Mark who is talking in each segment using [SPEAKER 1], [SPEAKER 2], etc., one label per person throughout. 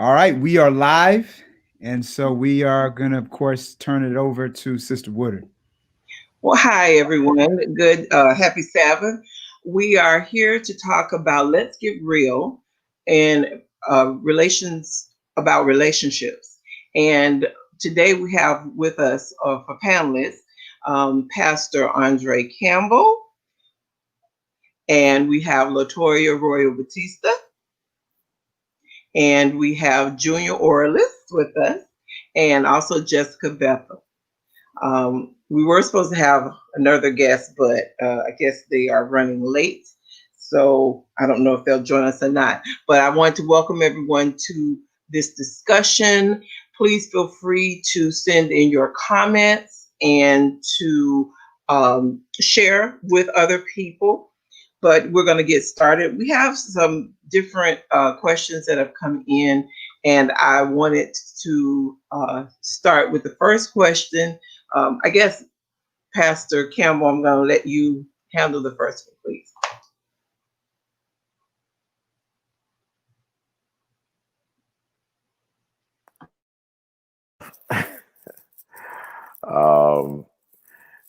[SPEAKER 1] All right, we are live, and so we are going to, of course, turn it over to Sister Woodard.
[SPEAKER 2] Well, hi everyone. Good, happy Sabbath. We are here to talk about let's get real and relations about relationships. And today we have with us for panelists Pastor Andre Campbell, and we have Latoya Royal Batista, and we have Junior Orlis with us, and also Jessica Bethel. We were supposed to have another guest, but I guess they are running late. So I don't know if they'll join us or not. But I want to welcome everyone to this discussion. Please feel free to send in your comments and to share with other people. But we're going to get started. We have some different questions that have come in, and I wanted to start with the first question. I guess, Pastor Campbell, I'm going to let you handle the first one, please.
[SPEAKER 3] Um,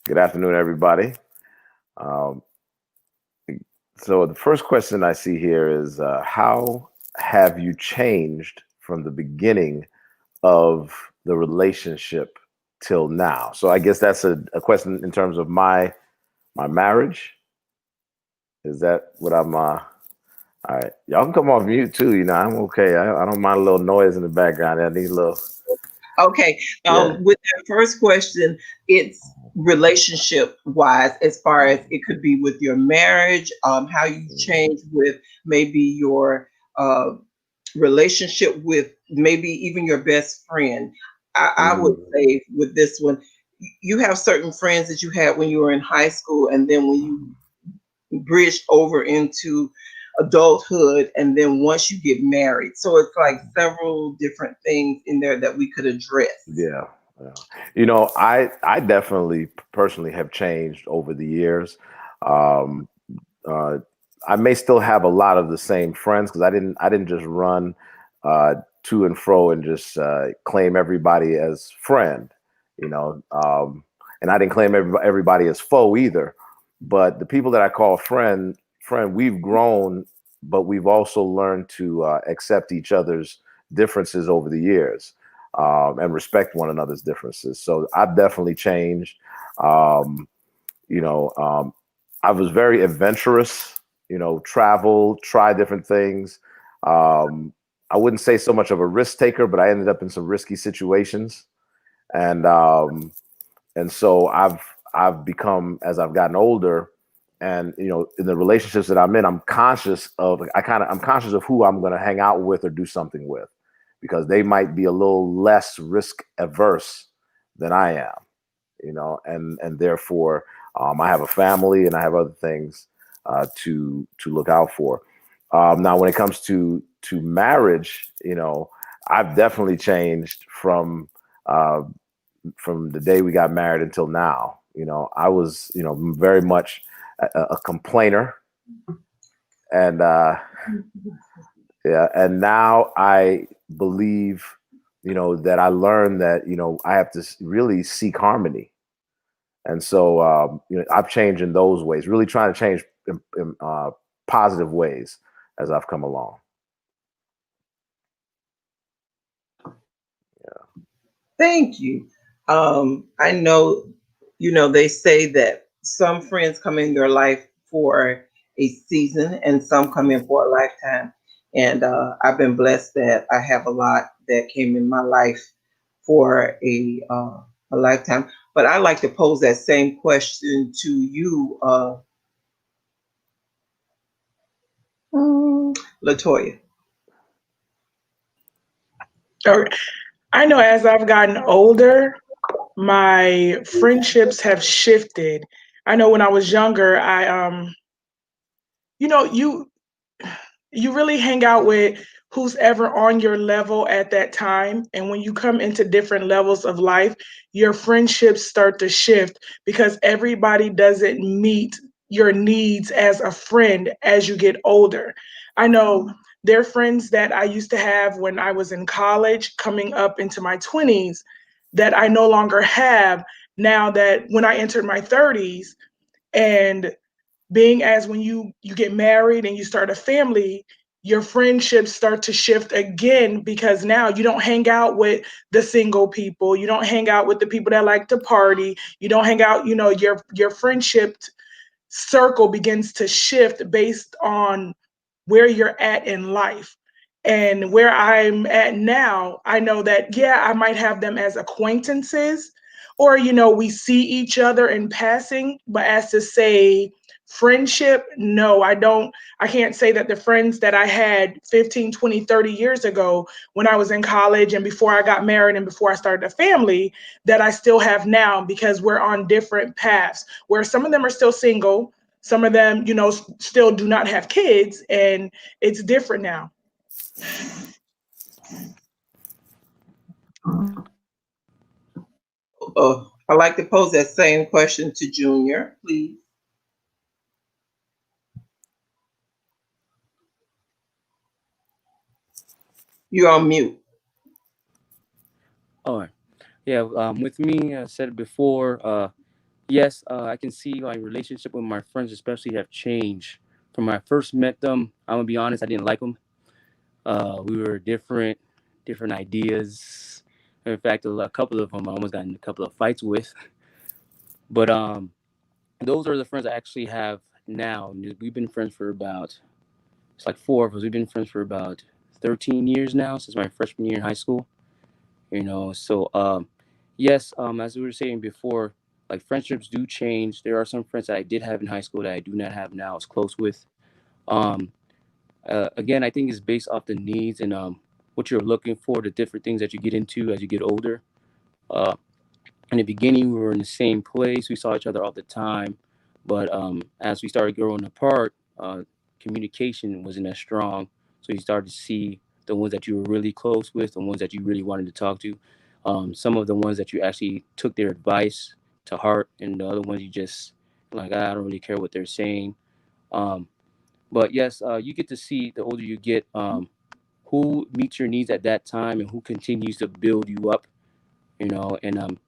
[SPEAKER 3] Good afternoon, everybody. Um, so the first question I see here is, how have you changed from the beginning of the relationship till now? So I guess that's a question in terms of my marriage. Is that what I'm? All right, y'all can come off mute too. I'm okay. I don't mind a little noise in the background. I need a little.
[SPEAKER 2] Okay.
[SPEAKER 3] Yeah.
[SPEAKER 2] With that first question, it's relationship wise, as far as it could be with your marriage, how you change with maybe your uh, relationship with maybe even your best friend. I would
[SPEAKER 3] Mm,
[SPEAKER 2] say with this one, you have certain friends that you had when you were in high school, and then when you bridged over into adulthood, and then once you get married, so it's like several different things in there that we could address.
[SPEAKER 3] yeah. Yeah. I definitely personally have changed over the years. Um, uh, I may still have a lot of the same friends because I didn't just run to and fro and just claim everybody as friend, you know, and I didn't claim everybody as foe either. But the people that I call friend, we've grown, but we've also learned to accept each other's differences over the years, and respect one another's differences. So I've definitely changed. Um, you know, um, I was very adventurous, travel, try different things. Um, I wouldn't say so much of a risk taker, but I ended up in some risky situations. And so I've become, as I've gotten older, and in the relationships that I'm in, I'm conscious of who I'm going to hang out with or do something with, because they might be a little less risk averse than I am, and therefore I have a family and I have other things to look out for. Now, when it comes to marriage, I've definitely changed uh, from the day we got married until now. I was very much a complainer, and yeah, and now I believe that I learned that I have to really seek harmony. And so, I've changed in those ways, really trying to change in positive ways as I've come along.
[SPEAKER 2] Thank you. I know, they say that some friends come in your life for a season and some come in for a lifetime. And I've been blessed that I have a lot that came in my life for a lifetime. But I like to pose that same question to you, Latoya.
[SPEAKER 4] Okay. I know as I've gotten older, my friendships have shifted. I know when I was younger, you know, you really hang out with who's ever on your level at that time. And when you come into different levels of life, your friendships start to shift because everybody doesn't meet your needs as a friend as you get older. I know They're friends that I used to have when I was in college, coming up into my 20s, that I no longer have now that when I entered my 30s. And being as when you get married and you start a family, your friendships start to shift again, because now you don't hang out with the single people, you don't hang out with the people that like to party, you don't hang out, your friendship circle begins to shift based on where you're at in life. And where I'm at now, I know that, yeah, I might have them as acquaintances, or, we see each other in passing, but as to say friendship, no, I can't say that the friends that I had 15, 20, 30 years ago when I was in college and before I got married and before I started a family, that I still have now, because we're on different paths, where some of them are still single, some of them, still do not have kids, and it's different now.
[SPEAKER 2] I'd like to pose that same question to Junior, please. You're on mute.
[SPEAKER 5] Oh, yeah. With me, I said it before. Yes, I can see my relationship with my friends, especially, have changed from when I first met them. I'm gonna be honest, I didn't like them. We were different ideas. In fact, a couple of them I almost got in a couple of fights with. But those are the friends I actually have now. We've been friends for about, it's like four of us. We've been friends for about 13 years now, since my freshman year in high school. So yes, as we were saying before, like, friendships do change. There are some friends that I did have in high school that I do not have now as close with. Um, Again, I think it's based off the needs and what you're looking for, the different things that you get into as you get older. Uh, in the beginning, we were in the same place. We saw each other all the time. But as we started growing apart, communication wasn't as strong. So you started to see the ones that you were really close with, the ones that you really wanted to talk to, some of the ones that you actually took their advice to heart, and the other ones you just like, "Ah, I don't really care what they're saying." Um, but yes, you get to see, the older you get, who meets your needs at that time and who continues to build you up, and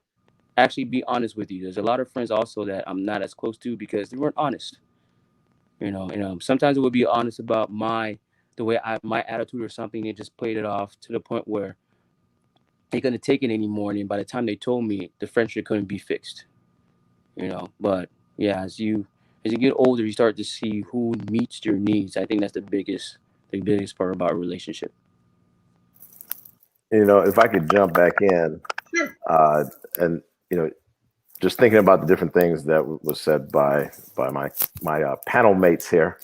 [SPEAKER 5] actually be honest with you. There's a lot of friends also that I'm not as close to because they weren't honest. And sometimes it would be honest about the way my attitude or something. They just played it off to the point where they couldn't take it anymore. And by the time they told me, the friendship couldn't be fixed. But yeah, as you get older, you start to see who meets your needs. I think that's the biggest part about a relationship.
[SPEAKER 3] If I could jump back in,
[SPEAKER 2] Sure.
[SPEAKER 3] and just thinking about the different things that was said by my panel mates here.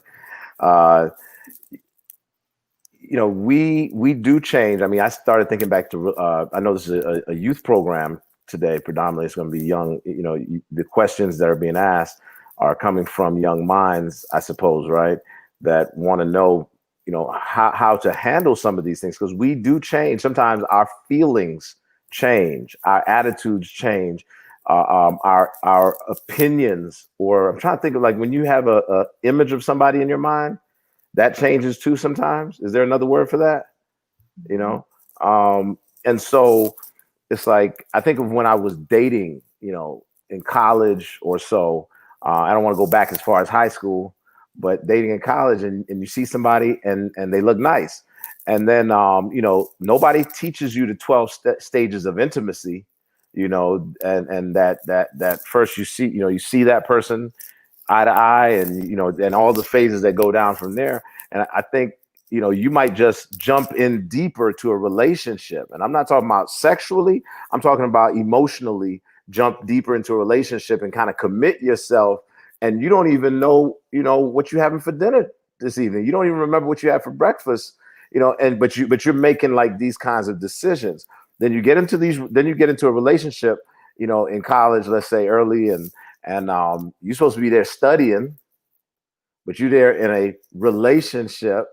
[SPEAKER 3] We do change. I mean, I started thinking back to. I know this is a youth program today. Predominantly, it's going to be young. The questions that are being asked are coming from young minds, I suppose, right? That want to know, how to handle some of these things, because we do change. Sometimes our feelings change, our attitudes change, our opinions. Or I'm trying to think of, like, when you have a image of somebody in your mind, that changes too sometimes. Is there another word for that? And so it's like, I think of when I was dating, in college or so. I don't want to go back as far as high school, but dating in college, and you see somebody and they look nice. And then, nobody teaches you the 12 stages of intimacy, and that first you see that person eye to eye, and and all the phases that go down from there. And I think you might just jump in deeper to a relationship, and I'm not talking about sexually, I'm talking about emotionally. Jump deeper into a relationship and kind of commit yourself, and you don't even know what you're having for dinner this evening. You don't even remember what you had for breakfast, but you're making, like, these kinds of decisions. Then you get into a relationship, in college, let's say early, and you're supposed to be there studying, but you're there in a relationship,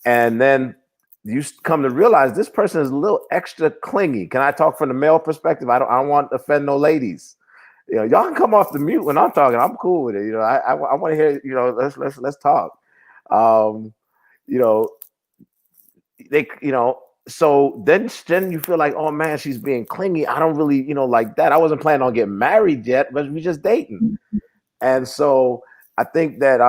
[SPEAKER 3] and then you come to realize this person is a little extra clingy. Can I talk from the male perspective? I don't want to offend no ladies. Y'all can come off the mute when I'm talking. I'm cool with it. I want to hear. Let's talk. You know, they, you know, so then you feel like, oh man, she's being clingy. I don't really, you know, like that. I wasn't planning on getting married yet, but we just dating. And so I think that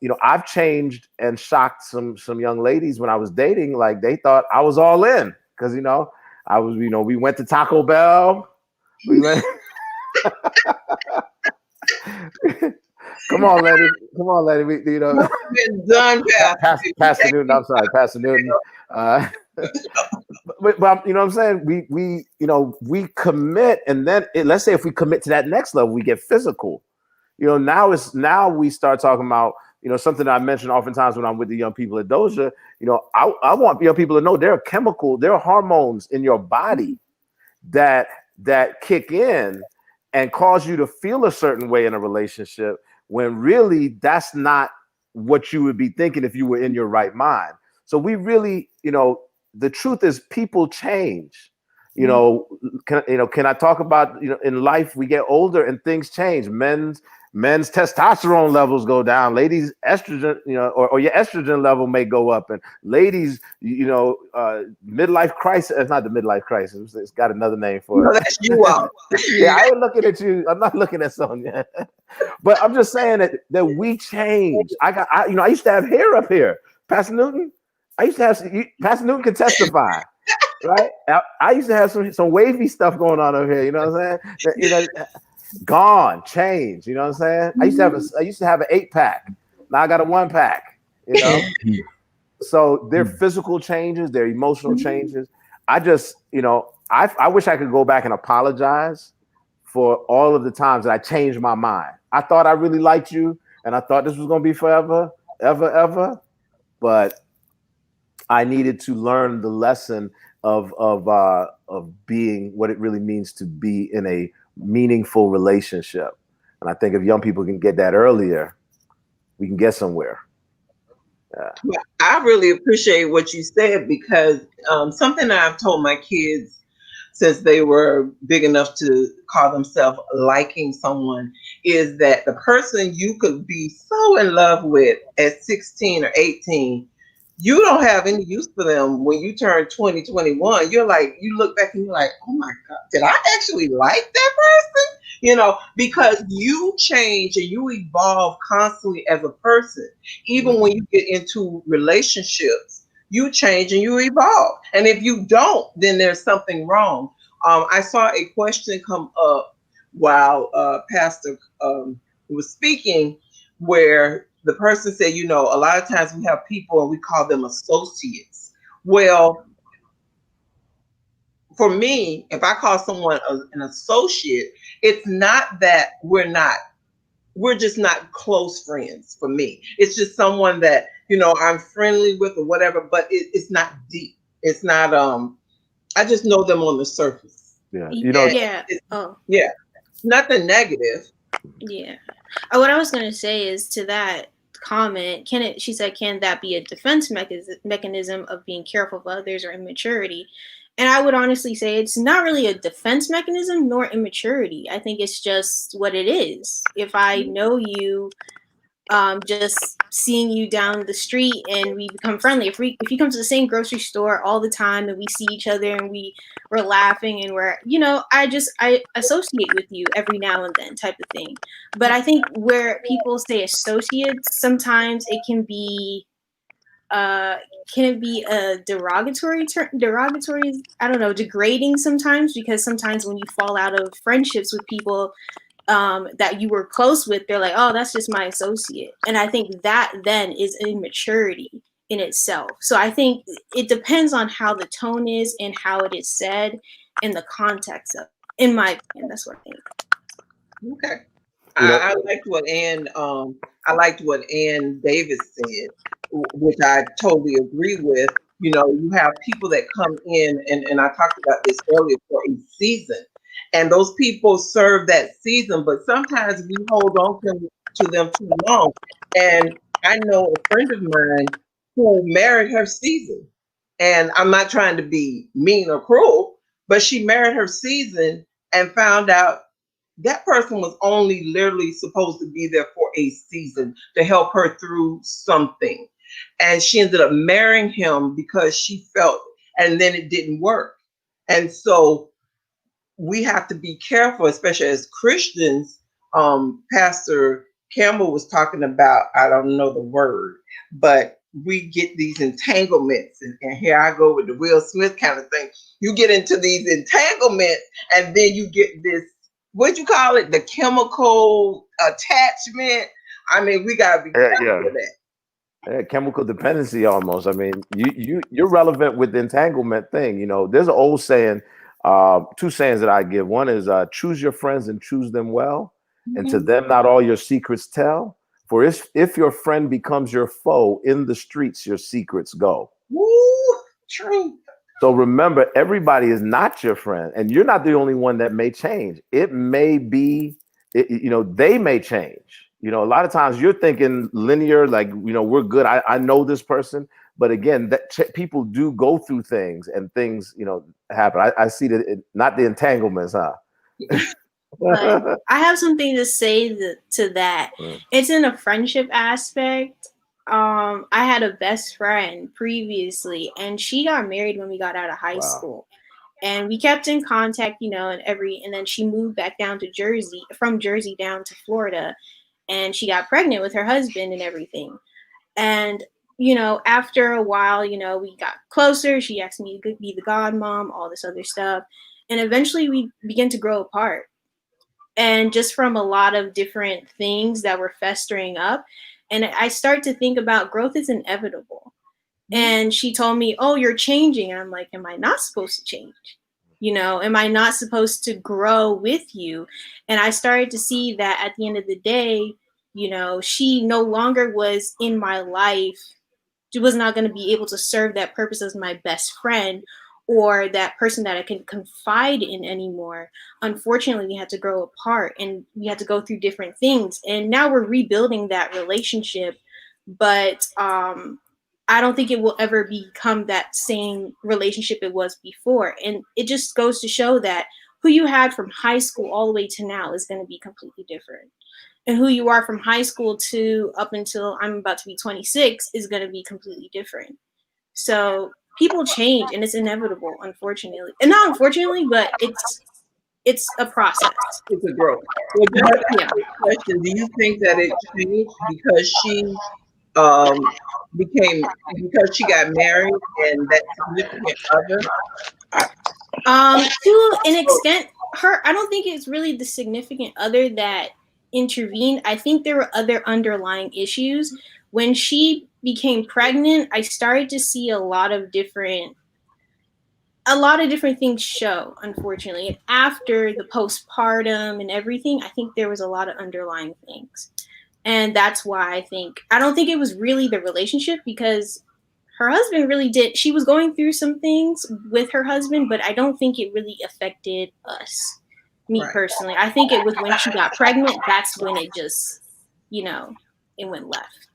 [SPEAKER 3] you know, I've changed and shocked some young ladies when I was dating. Like they thought I was all in because, you know, I was, you know, we went to Taco Bell. We went. Come on, lady. Come on, lady. We, you know,
[SPEAKER 2] Been done,
[SPEAKER 3] Pastor Newton. I'm sorry, Pastor Newton. But you know what I'm saying? We you know, we commit, and then let's say if we commit to that next level, we get physical. You know, now we start talking about, you know, something that I mentioned oftentimes when I'm with the young people at Doja. You know, I want young people to know there are hormones in your body that kick in and cause you to feel a certain way in a relationship when really that's not what you would be thinking if you were in your right mind. So we really, you know, the truth is people change. You know, can I talk about, you know, in life we get older and things change. Men's testosterone levels go down. Ladies' estrogen, you know, or your estrogen level may go up. And ladies, you know, midlife crisis. It's not the midlife crisis. It's got another name for it.
[SPEAKER 2] No, that's you all.
[SPEAKER 3] Yeah, I was looking at you. I'm not looking at Sonia. But I'm just saying that we change. You know, I used to have hair up here. Pastor Newton, I used to have, Pastor Newton can testify. Right? I used to have some wavy stuff going on over here. You know what I'm saying? You know, gone, changed. You know what I'm saying? I used to have an 8-pack. Now I got a 1-pack. You know, so they're physical changes, they're emotional changes. I just, you know, I wish I could go back and apologize for all of the times that I changed my mind. I thought I really liked you, and I thought this was going to be forever, ever, but I needed to learn the lesson of being what it really means to be in a meaningful relationship. And I think if young people can get that earlier, we can get somewhere.
[SPEAKER 2] Yeah. I really appreciate what you said because something that I've told my kids since they were big enough to call themselves liking someone is that the person you could be so in love with at 16 or 18, you don't have any use for them when you turn 20, 21. You're like, you look back and you're like, oh my God, did I actually like that person? You know, because you change and you evolve constantly as a person. Even when you get into relationships, you change and you evolve. And if you don't, then there's something wrong. I saw a question come up while Pastor was speaking where the person said, you know, a lot of times we have people and we call them associates. Well, for me, if I call someone an associate, it's not that we're just not close friends for me. It's just someone that, you know, I'm friendly with or whatever, but it's not deep. It's not, I just know them on the surface.
[SPEAKER 3] Yeah. You know,
[SPEAKER 2] yeah, nothing negative.
[SPEAKER 6] Yeah. What I was going to say is to that comment, she said, can that be a defense mechanism of being careful of others or immaturity? And I would honestly say it's not really a defense mechanism nor immaturity. I think it's just what it is. If I know you, just seeing you down the street and we become friendly. If you come to the same grocery store all the time and we see each other and we're laughing and we're, you know, I associate with you every now and then type of thing. But I think where people say associates, sometimes it can be a derogatory, I don't know, degrading sometimes, because sometimes when you fall out of friendships with people that you were close with, they're like, oh, that's just my associate. And I think that then is immaturity in itself. So I think it depends on how the tone is and how it is said in the context of, in my opinion, that's what I think.
[SPEAKER 2] Okay. I liked what Ann Davis said, which I totally agree with. You know, you have people that come in, and I talked about this earlier, for a season. And those people serve that season, but sometimes we hold on to them too long. And I know a friend of mine who married her season. And I'm not trying to be mean or cruel, but she married her season and found out that person was only literally supposed to be there for a season to help her through something. and she ended up marrying him because she felt, and then it didn't work. And so we have to be careful, especially as Christians. Pastor Campbell was talking about, I don't know the word, but we get these entanglements, and here I go with the Will Smith kind of thing. You get into these entanglements, and then you get this, what you call it, the chemical attachment. I mean, we gotta be careful with that.
[SPEAKER 3] Yeah, chemical dependency almost. I mean, you're relevant with the entanglement thing. You know, there's an old saying, two sayings that I give. One is choose your friends and choose them well, and to them not all your secrets tell. For if your friend becomes your foe, in the streets your secrets go.
[SPEAKER 2] Woo, true.
[SPEAKER 3] So remember, everybody is not your friend, and you're not the only one that may change. It may be, you know, they may change. You know, a lot of times you're thinking linear, like, you know, we're good. I know this person, but again, that people do go through things, and things, you know, happen. I see that, not the entanglements, huh?
[SPEAKER 6] But I have something to say to that. It's in a friendship aspect. I had a best friend previously, and she got married when we got out of high school. And we kept in contact, you know, and then she moved back down to Jersey, from Jersey down to Florida, and she got pregnant with her husband and everything. And, you know, after a while, you know, we got closer. She asked me to be the godmom, all this other stuff. And eventually we began to grow apart. And just from a lot of different things that were festering up. And I start to think about growth is inevitable. And she told me, oh, you're changing. And I'm like, am I not supposed to change? You know, am I not supposed to grow with you? And I started to see that at the end of the day, you know, she no longer was in my life. She was not going to be able to serve that purpose as my best friend or that person that I can confide in anymore. Unfortunately, we had to grow apart and we had to go through different things. And now we're rebuilding that relationship. But I don't think it will ever become that same relationship it was before. And it just goes to show that who you had from high school all the way to now is going to be completely different. And who you are from high school to up until I'm about to be 26 is going to be completely different. So people change, and it's inevitable, unfortunately. And not unfortunately, but it's a process.
[SPEAKER 2] It's a growth. Well, just a question: do you think that it changed because she because she got married and that significant other?
[SPEAKER 6] To an extent, I don't think it's really the significant other that intervened. I think there were other underlying issues. When she became pregnant, I started to see a lot of different things show, unfortunately. And after the postpartum and everything, I think there was a lot of underlying things. And that's why I don't think it was really the relationship, because her husband really did. She was going through some things with her husband, but I don't think it really affected us, me personally. I think it was when she got pregnant, that's when it just, you know, it went left.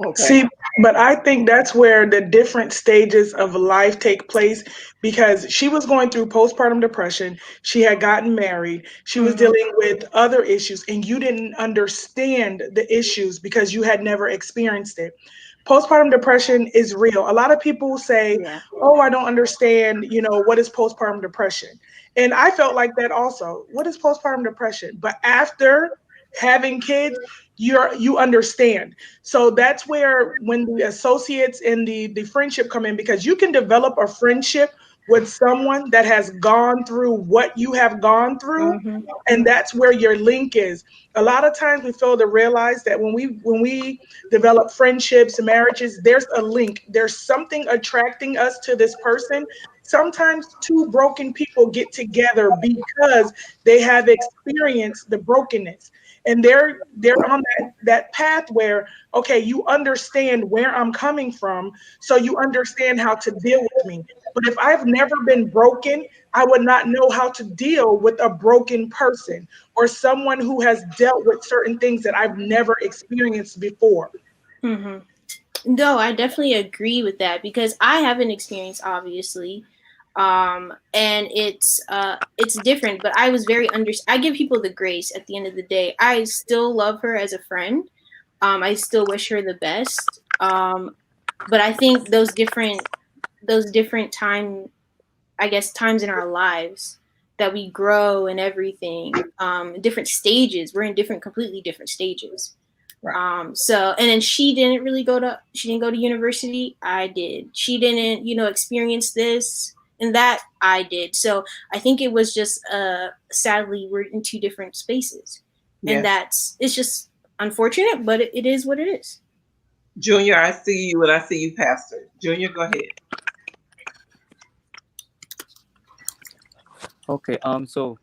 [SPEAKER 2] Okay.
[SPEAKER 4] See, but I think that's where the different stages of life take place, because she was going through postpartum depression. She had gotten married. She was dealing with other issues, and you didn't understand the issues because you had never experienced it. Postpartum depression is real. A lot of people say, oh, I don't understand, you know, what is postpartum depression? And I felt like that also. What is postpartum depression? But after having kids, you understand. So that's where, when the associates and the friendship come in, because you can develop a friendship with someone that has gone through what you have gone through, and that's where your link is. A lot of times we fail to realize that when we develop friendships and marriages, there's a link. There's something attracting us to this person. Sometimes two broken people get together because they have experienced the brokenness. And they're on that path where, okay, you understand where I'm coming from, so you understand how to deal with me. But if I've never been broken, I would not know how to deal with a broken person or someone who has dealt with certain things that I've never experienced before.
[SPEAKER 6] No, I definitely agree with that, because I have an experience, obviously. And it's different, but I was I give people the grace at the end of the day. I still love her as a friend. I still wish her the best. But I think those different times in our lives that we grow and everything, different stages. We're in completely different stages.
[SPEAKER 2] Right.
[SPEAKER 6] So, and then she didn't go to university. I did. She didn't, experience this and that. I did. So I think it was just, sadly, we're in two different spaces, and it's just unfortunate, but it is what it is.
[SPEAKER 2] Junior, I see you, and I see you, Pastor. Junior, go ahead.
[SPEAKER 5] Okay. So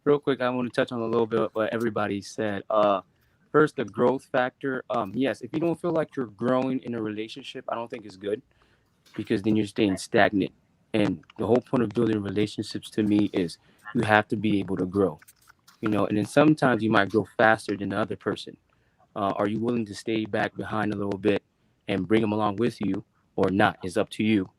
[SPEAKER 5] real quick, I want to touch on a little bit of what everybody said. First, the growth factor. Yes, if you don't feel like you're growing in a relationship, I don't think it's good, because then you're staying stagnant. And the whole point of building relationships to me is you have to be able to grow, and then sometimes you might grow faster than the other person. Are you willing to stay back behind a little bit and bring them along with you, or not? It's up to you.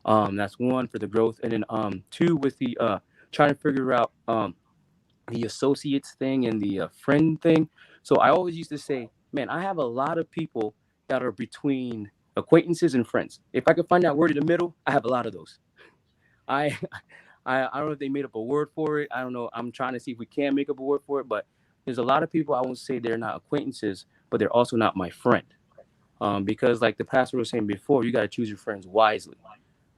[SPEAKER 5] That's one for the growth. And then two, with the trying to figure out the associates thing and the friend thing. So I always used to say, man, I have a lot of people that are between acquaintances and friends. If I could find that word in the middle, I have a lot of those. I I don't know if they made up a word for it. I don't know. I'm trying to see if we can make up a word for it, but there's a lot of people, I won't say they're not acquaintances, but they're also not my friend. Because like the pastor was saying before, you got to choose your friends wisely,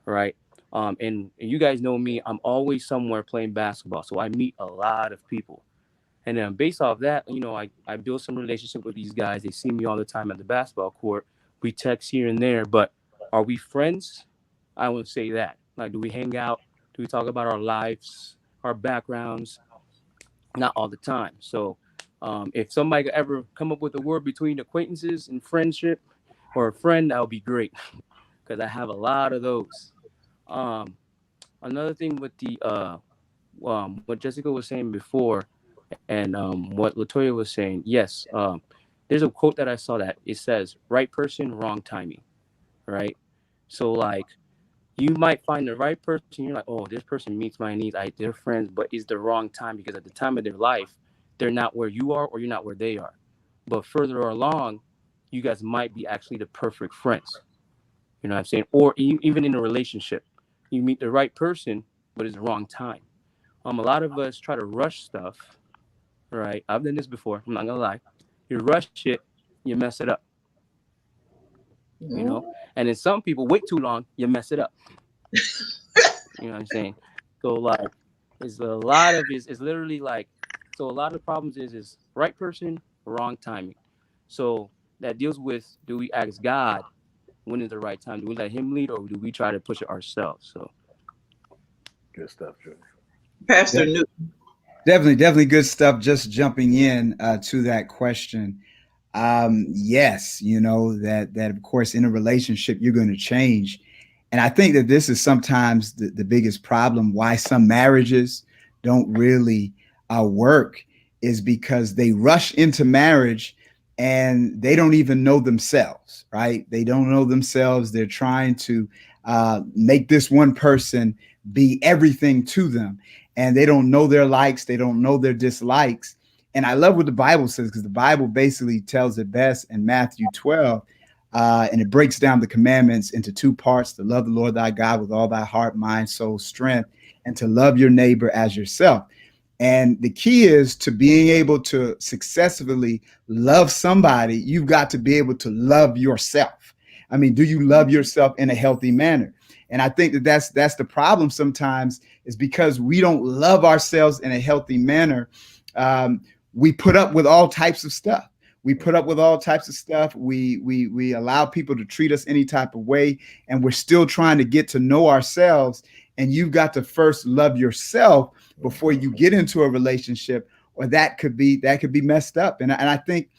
[SPEAKER 5] right? And you guys know me, I'm always somewhere playing basketball. So I meet a lot of people. And then based off that, I build some relationship with these guys. They see me all the time at the basketball court. We text here and there, but are we friends? I wouldn't say that. Like, do we hang out? Do we talk about our lives, our backgrounds? Not all the time. So if somebody could ever come up with a word between acquaintances and friendship or a friend, that would be great, because I have a lot of those. Another thing with the what Jessica was saying before, and what Latoya was saying, yes, there's a quote that I saw that it says, "Right person, wrong timing," right? So like, you might find the right person. You're like, oh, this person meets my needs. They're friends, but it's the wrong time, because at the time of their life, they're not where you are, or you're not where they are. But further along, you guys might be actually the perfect friends. You know what I'm saying? Or even in a relationship, you meet the right person, but it's the wrong time. A lot of us try to rush stuff, right? I've done this before. I'm not gonna lie. You rush it, you mess it up. And then some people wait too long, you mess it up. You know what I'm saying? So like, it's a lot of it's literally like, so a lot of the problems is right person, wrong timing. So that deals with, do we ask God when is the right time? Do we let him lead, or do we try to push it ourselves? So
[SPEAKER 3] Good stuff, Junior.
[SPEAKER 2] Pastor Newton.
[SPEAKER 1] Definitely good stuff. Just jumping in to that question. Yes, that of course in a relationship you're going to change. And I think that this is sometimes the biggest problem why some marriages don't really work, is because they rush into marriage and they don't even know themselves, right? They don't know themselves. They're trying to make this one person be everything to them. And they don't know their likes. They don't know their dislikes. And I love what the Bible says, because the Bible basically tells it best in Matthew 12. And it breaks down the commandments into two parts: to love the Lord thy God with all thy heart, mind, soul, strength, and to love your neighbor as yourself. And the key is to being able to successfully love somebody. You've got to be able to love yourself. I mean, do you love yourself in a healthy manner? And I think that that's the problem sometimes, is because we don't love ourselves in a healthy manner. We put up with all types of stuff. We allow people to treat us any type of way, and we're still trying to get to know ourselves. And you've got to first love yourself before you get into a relationship, or that could be messed up. And I think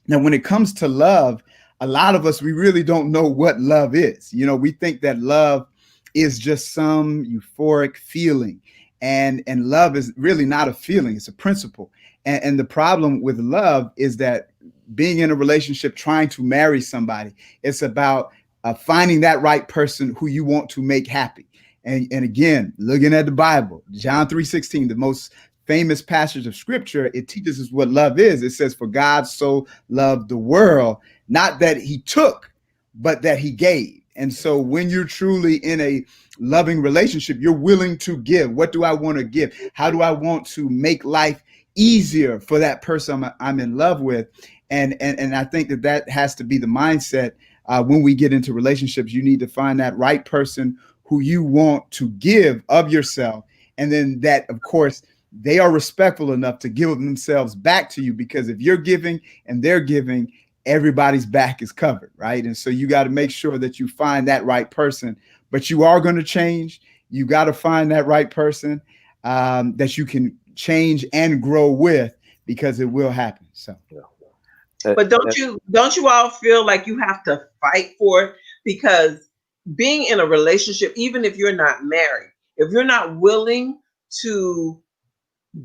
[SPEAKER 1] now, when it comes to love, a lot of us, we really don't know what love is. We think that love is just some euphoric feeling, and love is really not a feeling; it's a principle. And the problem with love is that being in a relationship, trying to marry somebody, it's about finding that right person who you want to make happy. And again, looking at the Bible, John 3:16, the most famous passage of scripture, it teaches us what love is. It says, "For God so loved the world, not that he took, but that he gave. And so when you're truly in a loving relationship, you're willing to give. What do I want to give? How do I want to make life easier for that person I'm in love with? And I think that has to be the mindset. When we get into relationships, you need to find that right person who you want to give of yourself. And then that, of course, they are respectful enough to give themselves back to you, because if you're giving and they're giving, everybody's back is covered, right? And so you got to make sure that you find that right person, but you are going to change. You got to find that right person that you can change and grow with, because it will happen. So,
[SPEAKER 2] but don't you all feel like you have to fight for it? Because being in a relationship, even if you're not married, if you're not willing to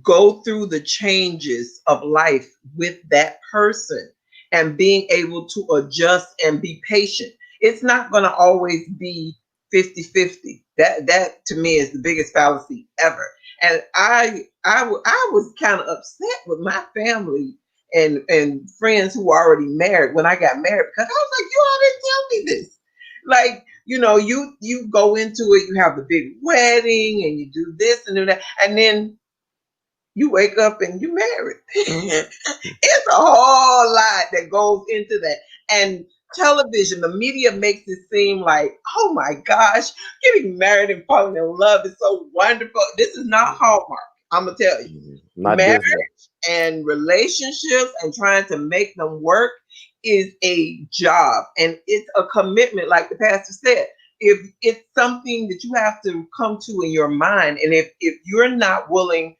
[SPEAKER 2] go through the changes of life with that person and being able to adjust and be patient, it's not going to always be 50-50. That to me is the biggest fallacy ever. And I was kind of upset with my family and friends who were already married when I got married, because I was like, you all didn't tell me this. Like, you go into it, you have the big wedding and you do this and do that, and then you wake up and you married. It's a whole lot that goes into that. And television, the media makes it seem like, oh my gosh, getting married and falling in love is so wonderful. This is not Hallmark. I'm going to tell you. Marriage and relationships and trying to make them work is a job, and it's a commitment, like the pastor said. If it's something that you have to come to in your mind, and if you're not willing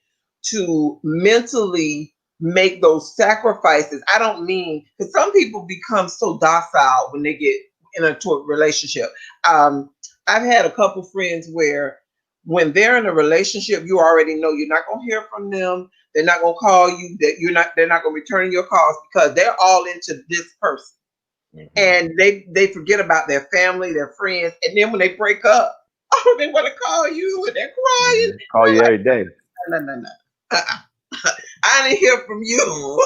[SPEAKER 2] to mentally make those sacrifices, I don't mean, because some people become so docile when they get in a relationship. I've had a couple friends where when they're in a relationship, you already know you're not going to hear from them. They're not going to call you. They're not going to return your calls, because they're all into this person. Mm-hmm. And they forget about their family, their friends. And then when they break up, oh, they want to call you and they're crying.
[SPEAKER 3] Call you every day.
[SPEAKER 2] No. I didn't hear from you.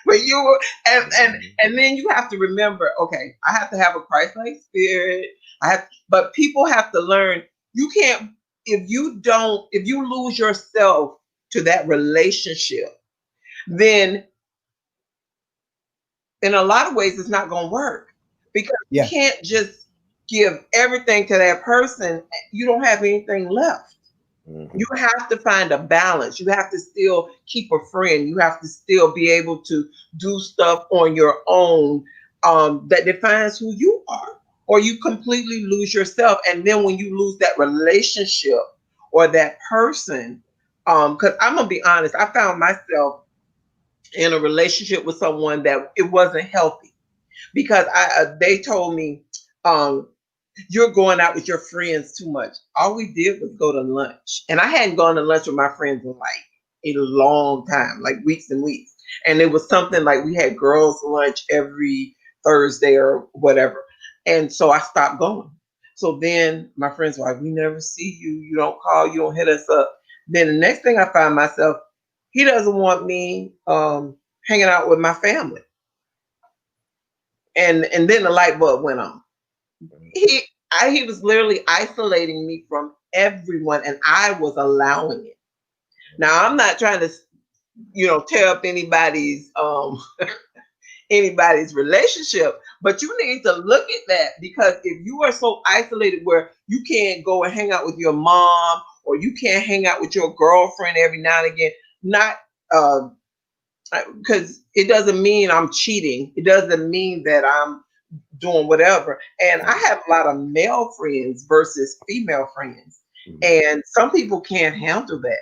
[SPEAKER 2] But you were, and then you have to remember, okay, I have to have a Christ-like spirit. But people have to learn, you can't, if you lose yourself to that relationship, then in a lot of ways it's not going to work, because you can't just give everything to that person. You don't have anything left. Mm-hmm. You have to find a balance. You have to still keep a friend. You have to still be able to do stuff on your own that defines who you are, or you completely lose yourself. And then when you lose that relationship or that person, because I'm gonna be honest, I found myself in a relationship with someone that it wasn't healthy, because they told me, you're going out with your friends too much. All we did was go to lunch. And I hadn't gone to lunch with my friends in like a long time, like weeks and weeks. And it was something like we had girls' lunch every Thursday or whatever. And so I stopped going. So then my friends were like, we never see you. You don't call, you don't hit us up. Then the next thing I find myself, he doesn't want me hanging out with my family. And then the light bulb went on. He was literally isolating me from everyone, and I was allowing it. Now, I'm not trying to, tear up anybody's relationship, but you need to look at that, because if you are so isolated where you can't go and hang out with your mom, or you can't hang out with your girlfriend every now and again, not because it doesn't mean I'm cheating. It doesn't mean that I'm doing whatever. And I have a lot of male friends versus female friends. Mm-hmm. And some people can't handle that.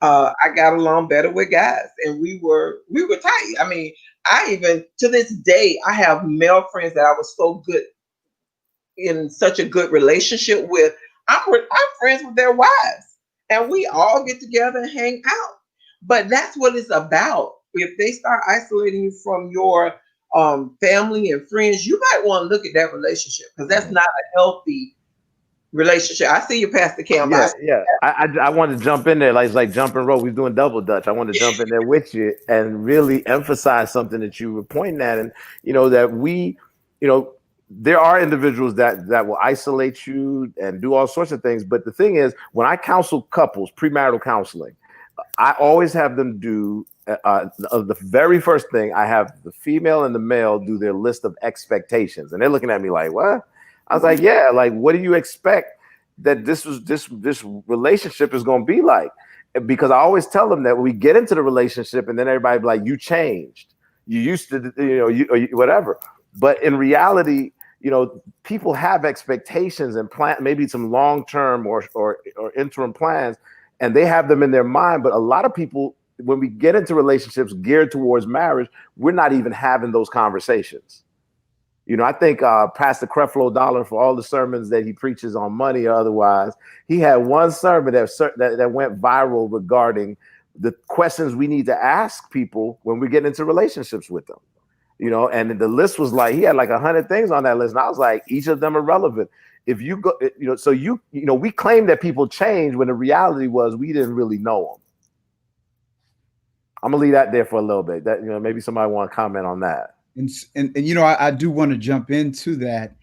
[SPEAKER 2] I got along better with guys, and we were tight. I mean, I even to this day, I have male friends that I was so good in such a good relationship with. I'm friends with their wives, and we all get together and hang out. But that's what it's about. If they start isolating you from your family and friends, you might want to look at that relationship, because that's not a healthy relationship. I see you, Pastor Cam.
[SPEAKER 3] Yeah. I wanted to jump in there, like jumping rope. We're doing double dutch. I wanted to jump in there with you and really emphasize something that you were pointing at, and that we, there are individuals that will isolate you and do all sorts of things. But the thing is, when I counsel couples, premarital counseling, I always have them do the very first thing. I have the female and the male do their list of expectations, and they're looking at me like, "What?" I was like, "Yeah, like, what do you expect that this relationship is going to be like?" Because I always tell them that when we get into the relationship, and then everybody be like, "You changed. You used to, you whatever." But in reality, people have expectations and plan, maybe some long-term or interim plans, and they have them in their mind. But a lot of people, when we get into relationships geared towards marriage, we're not even having those conversations. I think Pastor Creflo Dollar, for all the sermons that he preaches on money or otherwise, he had one sermon that went viral regarding the questions we need to ask people when we get into relationships with them. And the list was like, he had like 100 things on that list. And I was like, each of them are relevant. If you go, so we claim that people change when the reality was we didn't really know them. I'm gonna leave that there for a little bit. That, maybe somebody want to comment on that.
[SPEAKER 1] And I do want to jump into that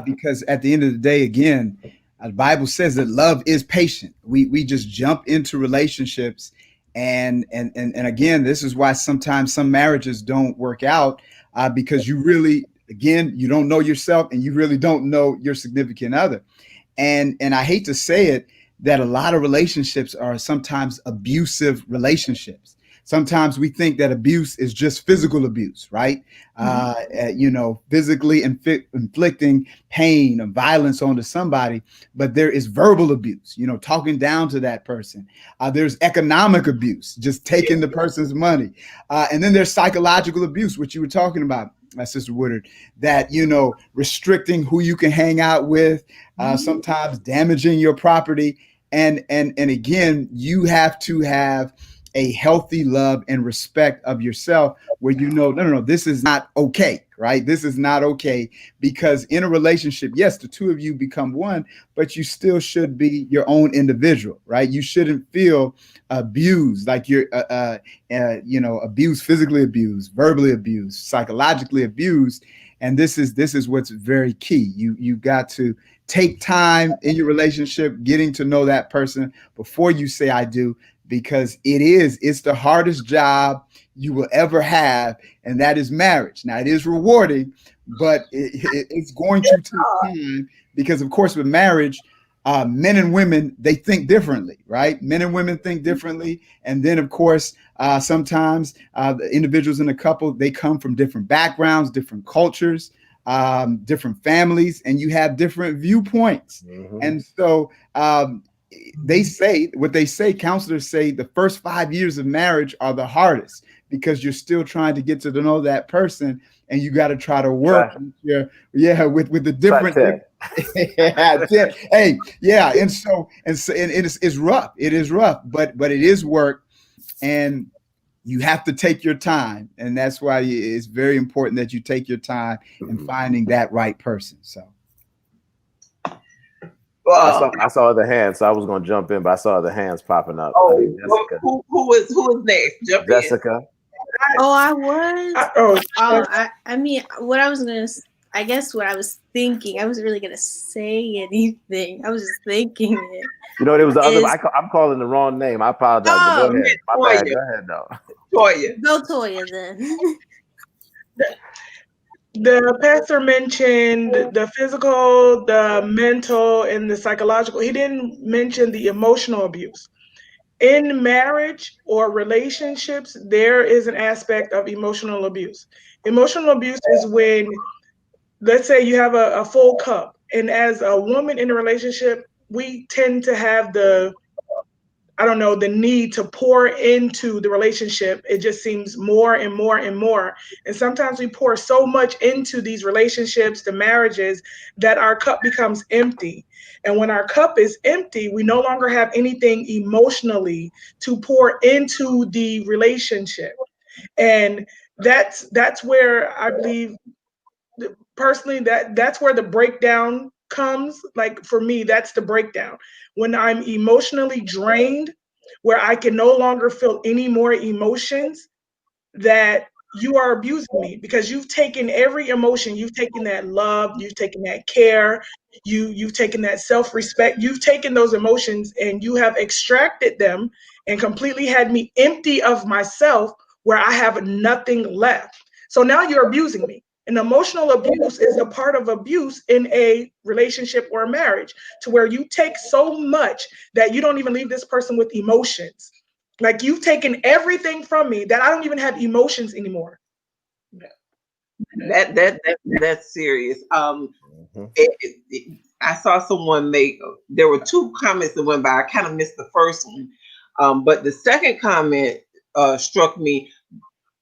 [SPEAKER 1] because at the end of the day, again, the Bible says that love is patient. We just jump into relationships. And again, this is why sometimes some marriages don't work out because you really, again, you don't know yourself and you really don't know your significant other. And I hate to say it, that a lot of relationships are sometimes abusive relationships. Sometimes we think that abuse is just physical abuse, right? Physically inflicting pain or violence onto somebody, but there is verbal abuse, talking down to that person. There's economic abuse, just taking the person's money. And then there's psychological abuse, which you were talking about, Sister Woodard, that, restricting who you can hang out with, sometimes damaging your property. And again, you have to have a healthy love and respect of yourself where no, this is not okay, right? This is not okay, because in a relationship, yes, the two of you become one, but you still should be your own individual, right? You shouldn't feel abused, like you're, abused, physically abused, verbally abused, psychologically abused. And this is what's very key. You got to take time in your relationship, getting to know that person before you say I do, because it's the hardest job you will ever have, and that is marriage. Now, it is rewarding, but it's going to take time because, of course, with marriage, men and women, they think differently, right? Men and women think differently. And then, of course, sometimes the individuals in a couple, they come from different backgrounds, different cultures, different families, and you have different viewpoints. Mm-hmm. And so counselors say the first 5 years of marriage are the hardest because you're still trying to get to know that person, and you got to try to work with the different. And it's rough. It is rough, but it is work, and you have to take your time, and that's why it's very important that you take your time in finding that right person. So.
[SPEAKER 3] Well, I saw the hands, so I was going to jump in, but I saw the hands popping up.
[SPEAKER 2] Who was next? Jump
[SPEAKER 3] Jessica.
[SPEAKER 2] In.
[SPEAKER 6] Oh, I was. I mean, what I was thinking. I wasn't really gonna say anything. I was just thinking it.
[SPEAKER 3] It was the other. I'm calling the wrong name. I apologize. Go ahead. My bad. Go ahead, though.
[SPEAKER 2] Toya.
[SPEAKER 6] Go Toya then.
[SPEAKER 4] The pastor mentioned the physical, the mental, and the psychological. He didn't mention the emotional abuse. In marriage or relationships, there is an aspect of emotional abuse. Emotional abuse is when, let's say you have a full cup, and as a woman in a relationship, we tend to have the need to pour into the relationship. It just seems more and more and more. And sometimes we pour so much into these relationships, the marriages, that our cup becomes empty. And when our cup is empty, we no longer have anything emotionally to pour into the relationship. And that's where I believe, personally, that's where the breakdown comes. Like for me, that's the breakdown. When I'm emotionally drained, where I can no longer feel any more emotions, that you are abusing me because you've taken every emotion, you've taken that love, you've taken that care, you've taken that self-respect, you've taken those emotions and you have extracted them and completely had me empty of myself where I have nothing left. So now you're abusing me. And emotional abuse is a part of abuse in a relationship or a marriage, to where you take so much that you don't even leave this person with emotions. Like, you've taken everything from me that I don't even have emotions anymore.
[SPEAKER 2] That's serious. I saw someone make. There were two comments that went by. I kind of missed the first one, but the second comment struck me.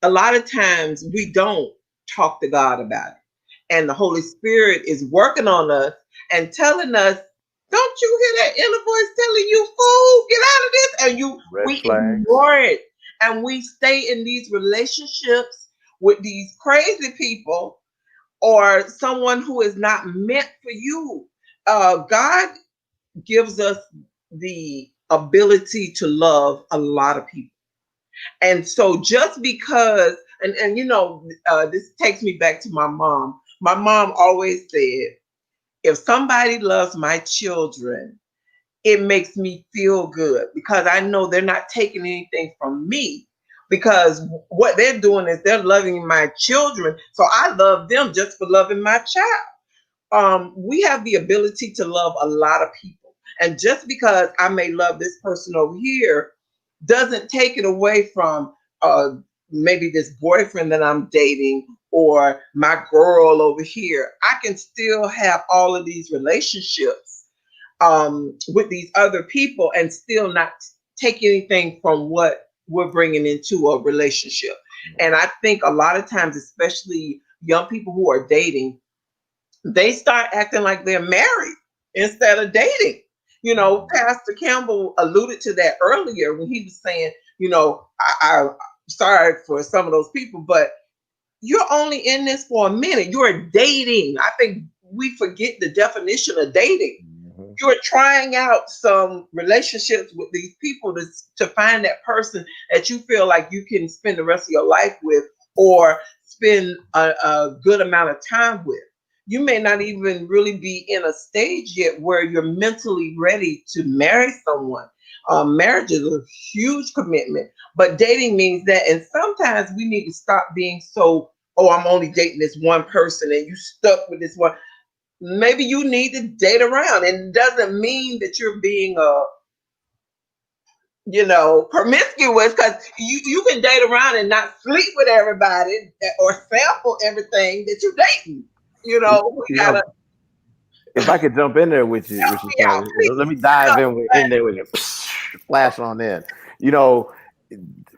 [SPEAKER 2] A lot of times we don't talk to God about it, and the Holy Spirit is working on us and telling us, "Don't you hear that inner voice telling you, fool, get out of this?" And we ignore it, and we stay in these relationships with these crazy people or someone who is not meant for you. God gives us the ability to love a lot of people. And so just because, and this takes me back to my mom. My mom always said, if somebody loves my children, it makes me feel good because I know they're not taking anything from me, because what they're doing is they're loving my children. So I love them just for loving my child. We have the ability to love a lot of people. And just because I may love this person over here doesn't take it away from maybe this boyfriend that I'm dating or my girl over here. I can still have all of these relationships with these other people and still not take anything from what we're bringing into a relationship. And I think a lot of times, especially young people who are dating, they start acting like they're married instead of dating. Pastor Campbell alluded to that earlier when he was saying, I'm sorry for some of those people, but you're only in this for a minute. You're dating. I think we forget the definition of dating. You're trying out some relationships with these people to find that person that you feel like you can spend the rest of your life with or spend a good amount of time with. You may not even really be in a stage yet where you're mentally ready to marry someone. Marriage is a huge commitment, but dating means that. And sometimes we need to stop being so, I'm only dating this one person and you stuck with this one. Maybe you need to date around, and it doesn't mean that you're being promiscuous, because you can date around and not sleep with everybody or sample everything that you're dating.
[SPEAKER 3] If I could jump in there with you, let me dive in there with you. Flash on in.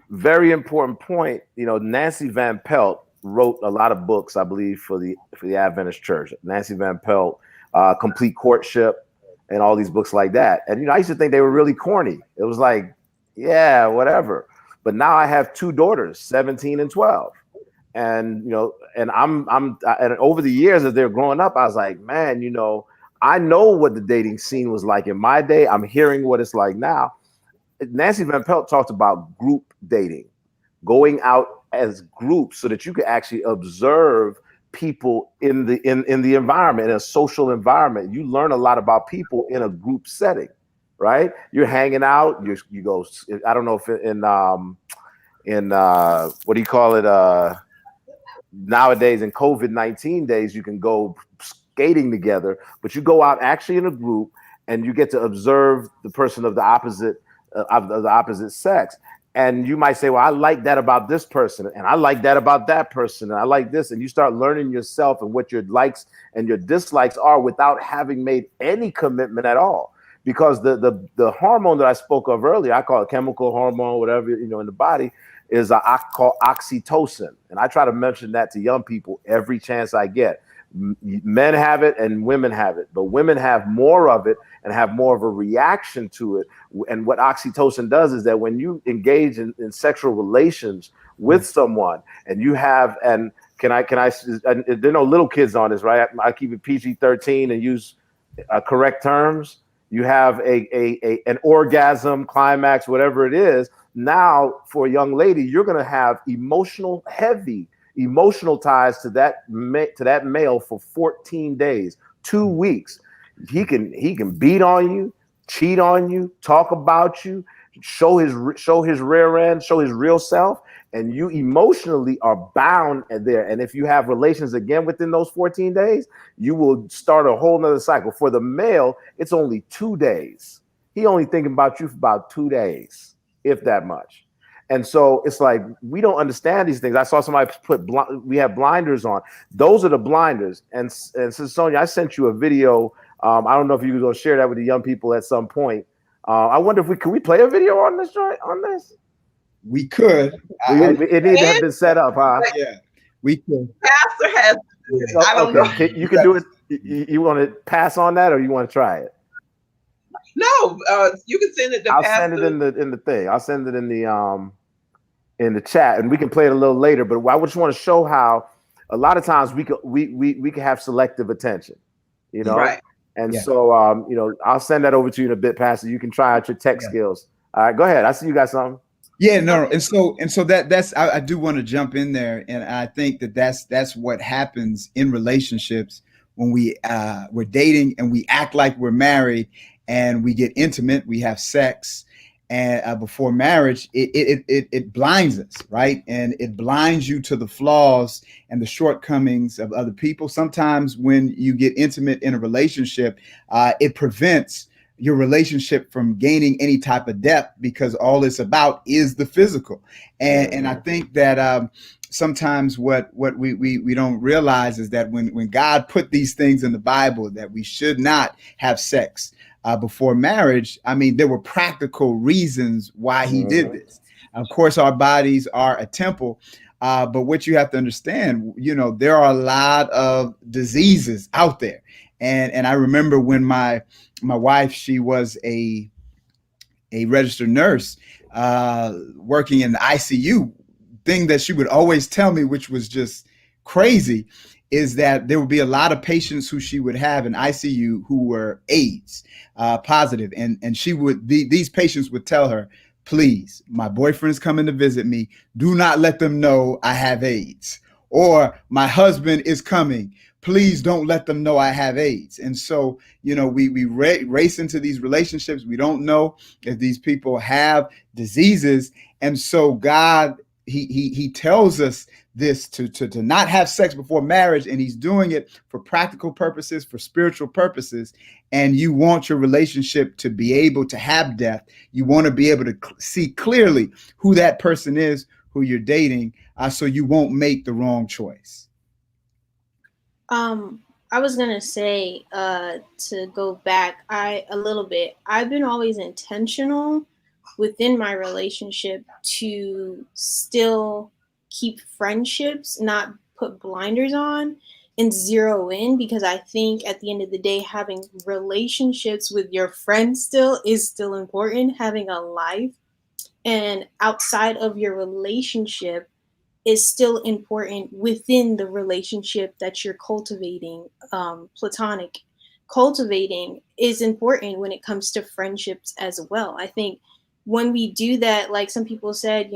[SPEAKER 3] Very important point. Nancy Van Pelt wrote a lot of books, I believe, for the Adventist Church. Nancy Van Pelt, Complete Courtship, and all these books like that. And I used to think they were really corny. It was like, yeah, whatever. But now I have two daughters, 17 and 12. And and and over the years as they're growing up, I was like, man, I know what the dating scene was like in my day. I'm hearing what it's like now. Nancy Van Pelt talked about group dating, going out as groups so that you could actually observe people in the environment, in a social environment. You learn a lot about people in a group setting, right? You're hanging out. You go. I don't know if in what do you call it? Nowadays in COVID-19 days, you can go skating together, but you go out actually in a group and you get to observe the person of the opposite sex. And you might say, well, I like that about this person, and I like that about that person, and I like this. And you start learning yourself and what your likes and your dislikes are without having made any commitment at all. Because the hormone that I spoke of earlier, I call it chemical hormone, whatever, in the body, is I call oxytocin. And I try to mention that to young people every chance I get. Men have it and women have it, but women have more of it and have more of a reaction to it. And what oxytocin does is that when you engage in sexual relations with someone and you have, and there are no little kids on this, right? I keep it PG-13 and use correct terms. You have an orgasm, climax, whatever it is. now for a young lady, you're going to have heavy emotional ties to that male for 14 days, 2 weeks. He can beat on you, cheat on you, talk about you, show his rear end, show his real self, and you emotionally are bound there. And if you have relations again within those 14 days, you will start a whole nother cycle. For the male, it's only 2 days. He only thinking about you for about 2 days, if that much. And so it's like, we don't understand these things. I saw somebody we have blinders on. Those are the blinders. And Sister Sonia, I sent you a video. I don't know if you were going to share that with the young people at some point. I wonder if could we play a video on this on this?
[SPEAKER 1] We could.
[SPEAKER 3] It need to have been set up, huh?
[SPEAKER 1] Yeah, we could.
[SPEAKER 2] Pastor has. I don't know.
[SPEAKER 3] You can do it. You want to pass on that, or you want to try it?
[SPEAKER 2] No, you can send it to
[SPEAKER 3] I'll
[SPEAKER 2] Pastor.
[SPEAKER 3] send it in the thing. I'll send it in the chat, and we can play it a little later. But I just want to show how a lot of times we can have selective attention, you know.
[SPEAKER 2] Right.
[SPEAKER 3] And so I'll send that over to you in a bit, Pastor. You can try out your tech skills. All right, go ahead. I see you got something.
[SPEAKER 1] Yeah, no, and so that's I do want to jump in there, and I think that's what happens in relationships when we're dating and we act like we're married and we get intimate, we have sex, and before marriage, it blinds us, right? And it blinds you to the flaws and the shortcomings of other people. Sometimes when you get intimate in a relationship, it prevents your relationship from gaining any type of depth because all it's about is the physical. And I think that sometimes what we don't realize is that when God put these things in the Bible that we should not have sex before marriage, I mean, there were practical reasons why he did this. Of course, our bodies are a temple. But what you have to understand, there are a lot of diseases out there. And I remember when my wife, she was a registered nurse working in the ICU. Thing that she would always tell me, which was just crazy, is that there would be a lot of patients who she would have in ICU who were AIDS positive. And these patients would tell her, please, my boyfriend's coming to visit me. Do not let them know I have AIDS. Or my husband is coming. Please don't let them know I have AIDS. And so, we race into these relationships. We don't know if these people have diseases. And so God, he tells us this to not have sex before marriage. And he's doing it for practical purposes, for spiritual purposes. And you want your relationship to be able to have depth. You want to be able to see clearly who that person is, who you're dating, so you won't make the wrong choice.
[SPEAKER 6] I was gonna say to go back a little bit. I've been always intentional within my relationship to still keep friendships, not put blinders on and zero in, because I think at the end of the day, having relationships with your friends is still important. Having a life and outside of your relationship is still important within the relationship that you're cultivating. Platonic cultivating is important when it comes to friendships as well. I think when we do that, like some people said,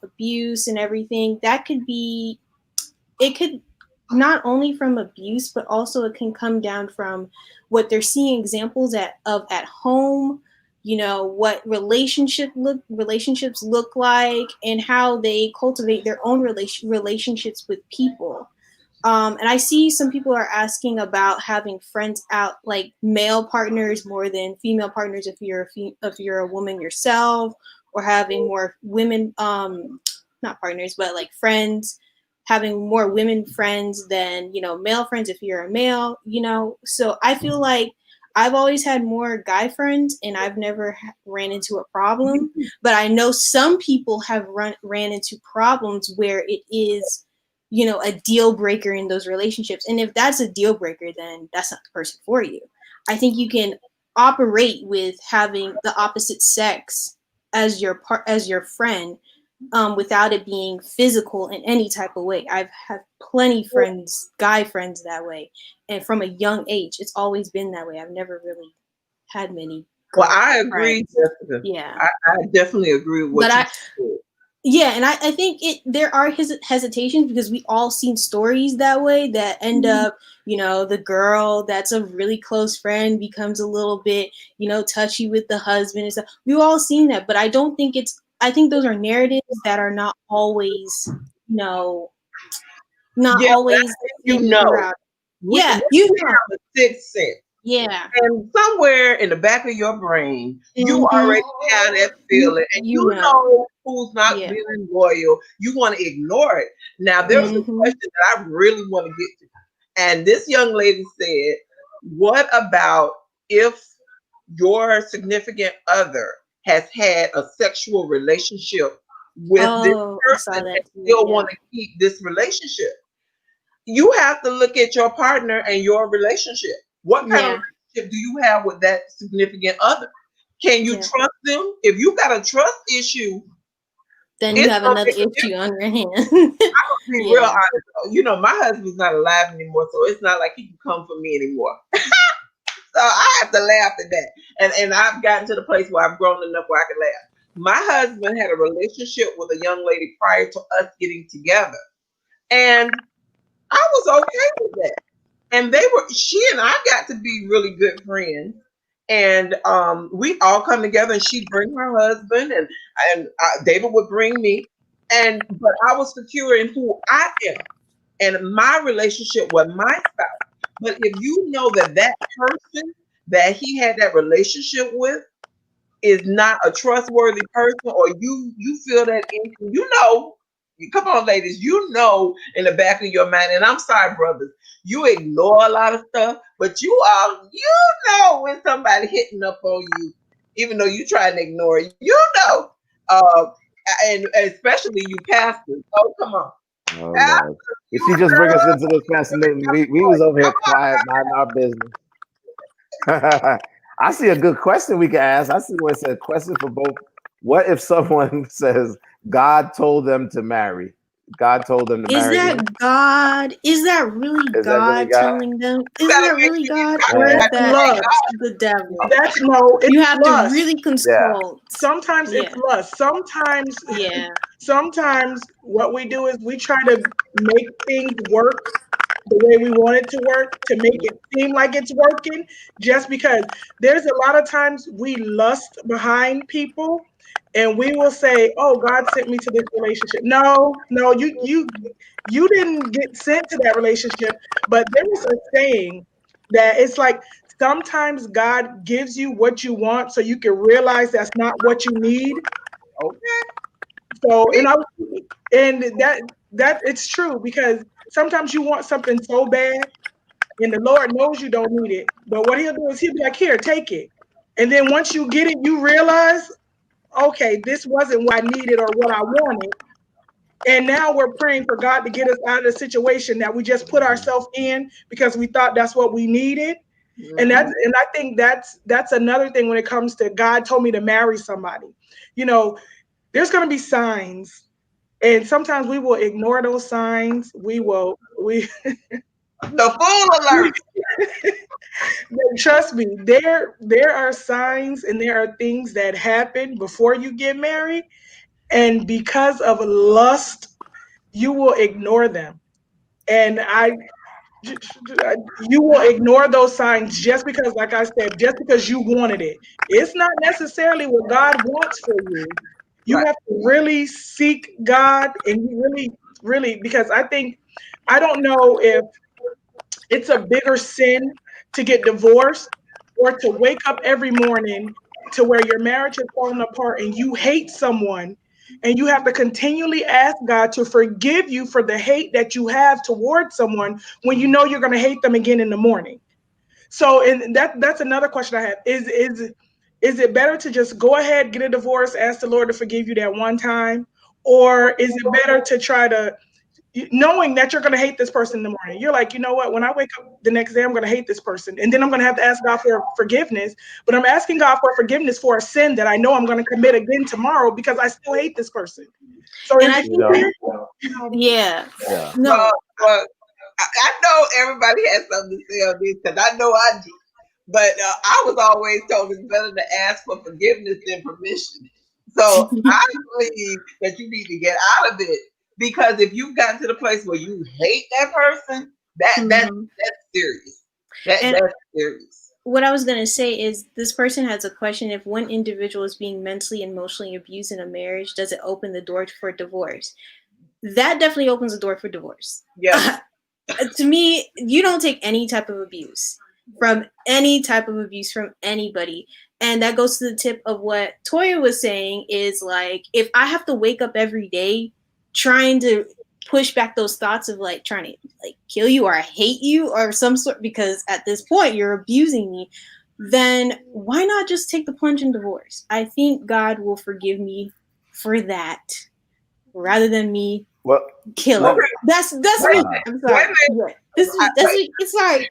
[SPEAKER 6] abuse and everything, it could not only from abuse, but also it can come down from what they're seeing examples of at home, what relationships look like and how they cultivate their own relationships with people. And I see some people are asking about having friends out, like male partners more than female partners if you're a woman yourself, or having more women, not partners, but like friends, having more women friends than, male friends if you're a male, So I feel like I've always had more guy friends and I've never ran into a problem, but I know some people have ran into problems where it is, a deal breaker in those relationships. And if that's a deal breaker, then that's not the person for you. I think you can operate with having the opposite sex as your friend, without it being physical in any type of way. I've had plenty friends, guy friends that way. And from a young age, it's always been that way. I've never really had many
[SPEAKER 2] Well, I agree, Jessica.
[SPEAKER 6] Yeah.
[SPEAKER 2] I definitely agree with what
[SPEAKER 6] But
[SPEAKER 2] you said.
[SPEAKER 6] Yeah, and I think there are hesitations because we all seen stories that way that end up, the girl that's a really close friend becomes a little bit, touchy with the husband and stuff. We've all seen that, but I don't think I think those are narratives that are not always, not
[SPEAKER 2] Yeah,
[SPEAKER 6] always
[SPEAKER 2] you know. We
[SPEAKER 6] Yeah,
[SPEAKER 2] have a sixth sense.
[SPEAKER 6] Yeah.
[SPEAKER 2] And somewhere in the back of your brain, you
[SPEAKER 6] Mhm.
[SPEAKER 2] already have that feeling, and you know who's not being loyal. You want to ignore it. Now, there was a question that I really want to get to. And this young lady said, what about if your significant other has had a sexual relationship with this person and still want to keep this relationship? You have to look at your partner and your relationship. What kind of relationship do you have with that significant other? Can you trust them? If you got a trust issue,
[SPEAKER 6] then you have another issue on your hands. I'm
[SPEAKER 2] gonna be real honest. My husband's not alive anymore, so it's not like he can come for me anymore. So I have to laugh at that. And I've gotten to the place where I've grown enough where I can laugh. My husband had a relationship with a young lady prior to us getting together. And I was okay with that. And she and I got to be really good friends. And we all come together, and she'd bring her husband, and David would bring me. But I was secure in who I am and my relationship with my spouse. But if you know that person that he had that relationship with is not a trustworthy person, or you feel that come on, ladies, in the back of your mind, and I'm sorry, brothers, you ignore a lot of stuff, but you know when somebody hitting up on you, even though you trying to ignore it, and especially you pastors. Oh, come on.
[SPEAKER 3] Oh, Lord. Did she just bring us into this fascinating? We was over here quiet, minding our business. I see a good question we can ask. I see where it said question for both. What if someone says God told them to marry? God told them to marry.
[SPEAKER 6] Is that God? Is that really God telling them? Is that really God? Or is that the devil?
[SPEAKER 4] That's no.
[SPEAKER 6] You have
[SPEAKER 4] lust.
[SPEAKER 6] to really consult.
[SPEAKER 4] Sometimes it's lust. Sometimes what we do is we try to make things work the way we want it to work, to make it seem like it's working, just because there's a lot of times we lust behind people, and we will say, oh, God sent me to this relationship. No, you didn't get sent to that relationship. But there is a saying that it's like sometimes God gives you what you want so you can realize that's not what you need.
[SPEAKER 2] Okay.
[SPEAKER 4] So, and that it's true, because sometimes you want something so bad and the Lord knows you don't need it. But what he'll do is he'll be like, here, take it. And then once you get it, you realize, okay, this wasn't what I needed or what I wanted. And now we're praying for God to get us out of the situation that we just put ourselves in because we thought that's what we needed. And I think that's another thing when it comes to God told me to marry somebody. There's going to be signs, and sometimes we will ignore those signs. The
[SPEAKER 2] fool alert.
[SPEAKER 4] Trust me, there are signs and there are things that happen before you get married, and because of lust, you will ignore them. And you will ignore those signs just because, like I said, just because you wanted it. It's not necessarily what God wants for you. You have to really seek God, and you really, because I don't know if it's a bigger sin to get divorced or to wake up every morning to where your marriage is falling apart and you hate someone, and you have to continually ask God to forgive you for the hate that you have towards someone when you know you're going to hate them again in the morning. So, and that's another question I have. Is it better to just go ahead, get a divorce, ask the Lord to forgive you that one time? Or is it better to try to, knowing that you're going to hate this person in the morning? You're like, you know what? When I wake up the next day, I'm going to hate this person. And then I'm going to have to ask God for forgiveness. But I'm asking God for forgiveness for a sin that I know I'm going to commit again tomorrow because I still hate this person. So,
[SPEAKER 6] and I think,
[SPEAKER 2] no. I know everybody has something to say on this because I know I do. But I was always told it's better to ask for forgiveness than permission. So I believe that you need to get out of it, because if you've gotten to the place where you hate that person, that's serious.
[SPEAKER 6] And
[SPEAKER 2] That's serious.
[SPEAKER 6] what I was going to say is this person has a question: if one individual is being mentally and emotionally abused in a marriage, does it open the door for divorce? That definitely opens the door for divorce.
[SPEAKER 2] Yeah.
[SPEAKER 6] To me, you don't take any type of abuse from anybody. And that goes to the tip of what Toya was saying, is like, if I have to wake up every day trying to push back those thoughts of like trying to like kill you or I hate you or some sort, because at this point you're abusing me, then why not just take the plunge in divorce? I think God will forgive me for that rather than me
[SPEAKER 3] Well,
[SPEAKER 6] killing. That's me. I'm sorry. It's like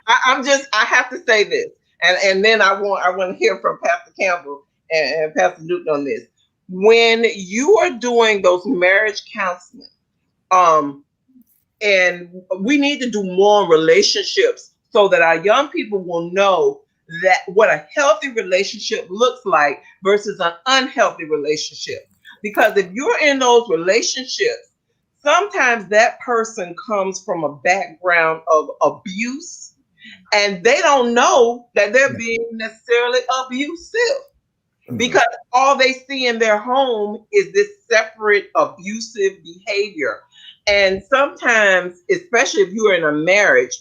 [SPEAKER 2] I have to say this, and then I want to hear from Pastor Campbell and Pastor Newton on this. When you are doing those marriage counseling, and we need to do more relationships so that our young people will know that what a healthy relationship looks like versus an unhealthy relationship. Because if you're in those relationships, sometimes that person comes from a background of abuse, and they don't know that they're being necessarily abusive, because all they see in their home is this separate abusive behavior. And sometimes, especially if you're in a marriage,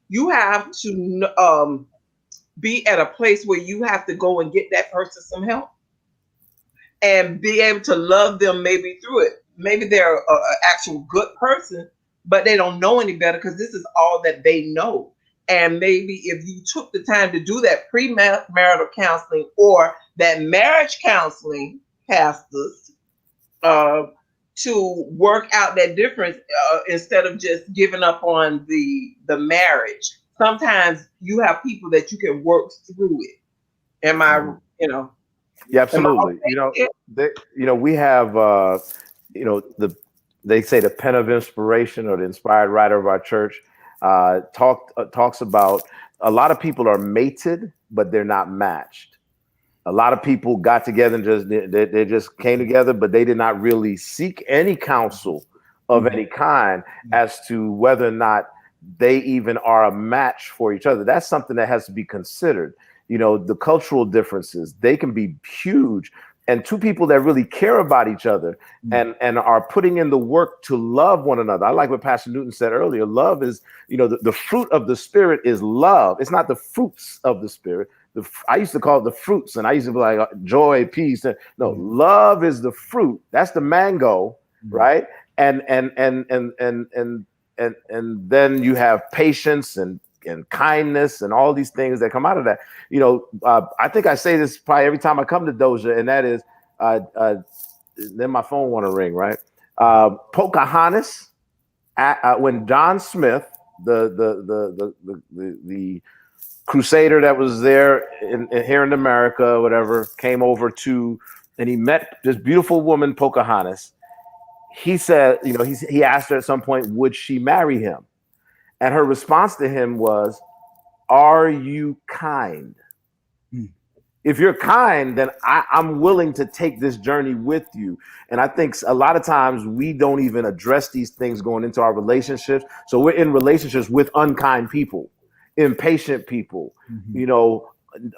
[SPEAKER 2] you have to be at a place where you have to go and get that person some help and be able to love them maybe through it. Maybe they're an actual good person, but they don't know any better because this is all that they know. And maybe if you took the time to do that premarital counseling or that marriage counseling, pastors, to work out that difference instead of just giving up on the marriage. Sometimes you have people that you can work through it. Am I,
[SPEAKER 3] Yeah, absolutely. We have, they say the pen of inspiration, or the inspired writer of our church, talks about a lot of people are mated, but they're not matched. A lot of people got together and they just came together, but they did not really seek any counsel of any kind as to whether or not they even are a match for each other. That's something that has to be considered. The cultural differences, they can be huge. And two people that really care about each other and are putting in the work to love one another. I like what Pastor Newton said earlier. Love is, the fruit of the Spirit is love. It's not the fruits of the Spirit. I used to call it the fruits, and I used to be like joy, peace. No, love is the fruit. That's the mango, right? And then you have patience and kindness and all these things that come out of that. I think I say this probably every time I come to Doja, and that is, then my phone want to ring, right? Pocahontas, when John Smith, the crusader that was there here in America, whatever, came over and he met this beautiful woman, Pocahontas. He said, he asked her at some point, would she marry him? And her response to him was, are you kind? If you're kind, then I'm willing to take this journey with you. And I think a lot of times we don't even address these things going into our relationships. So we're in relationships with unkind people, impatient people,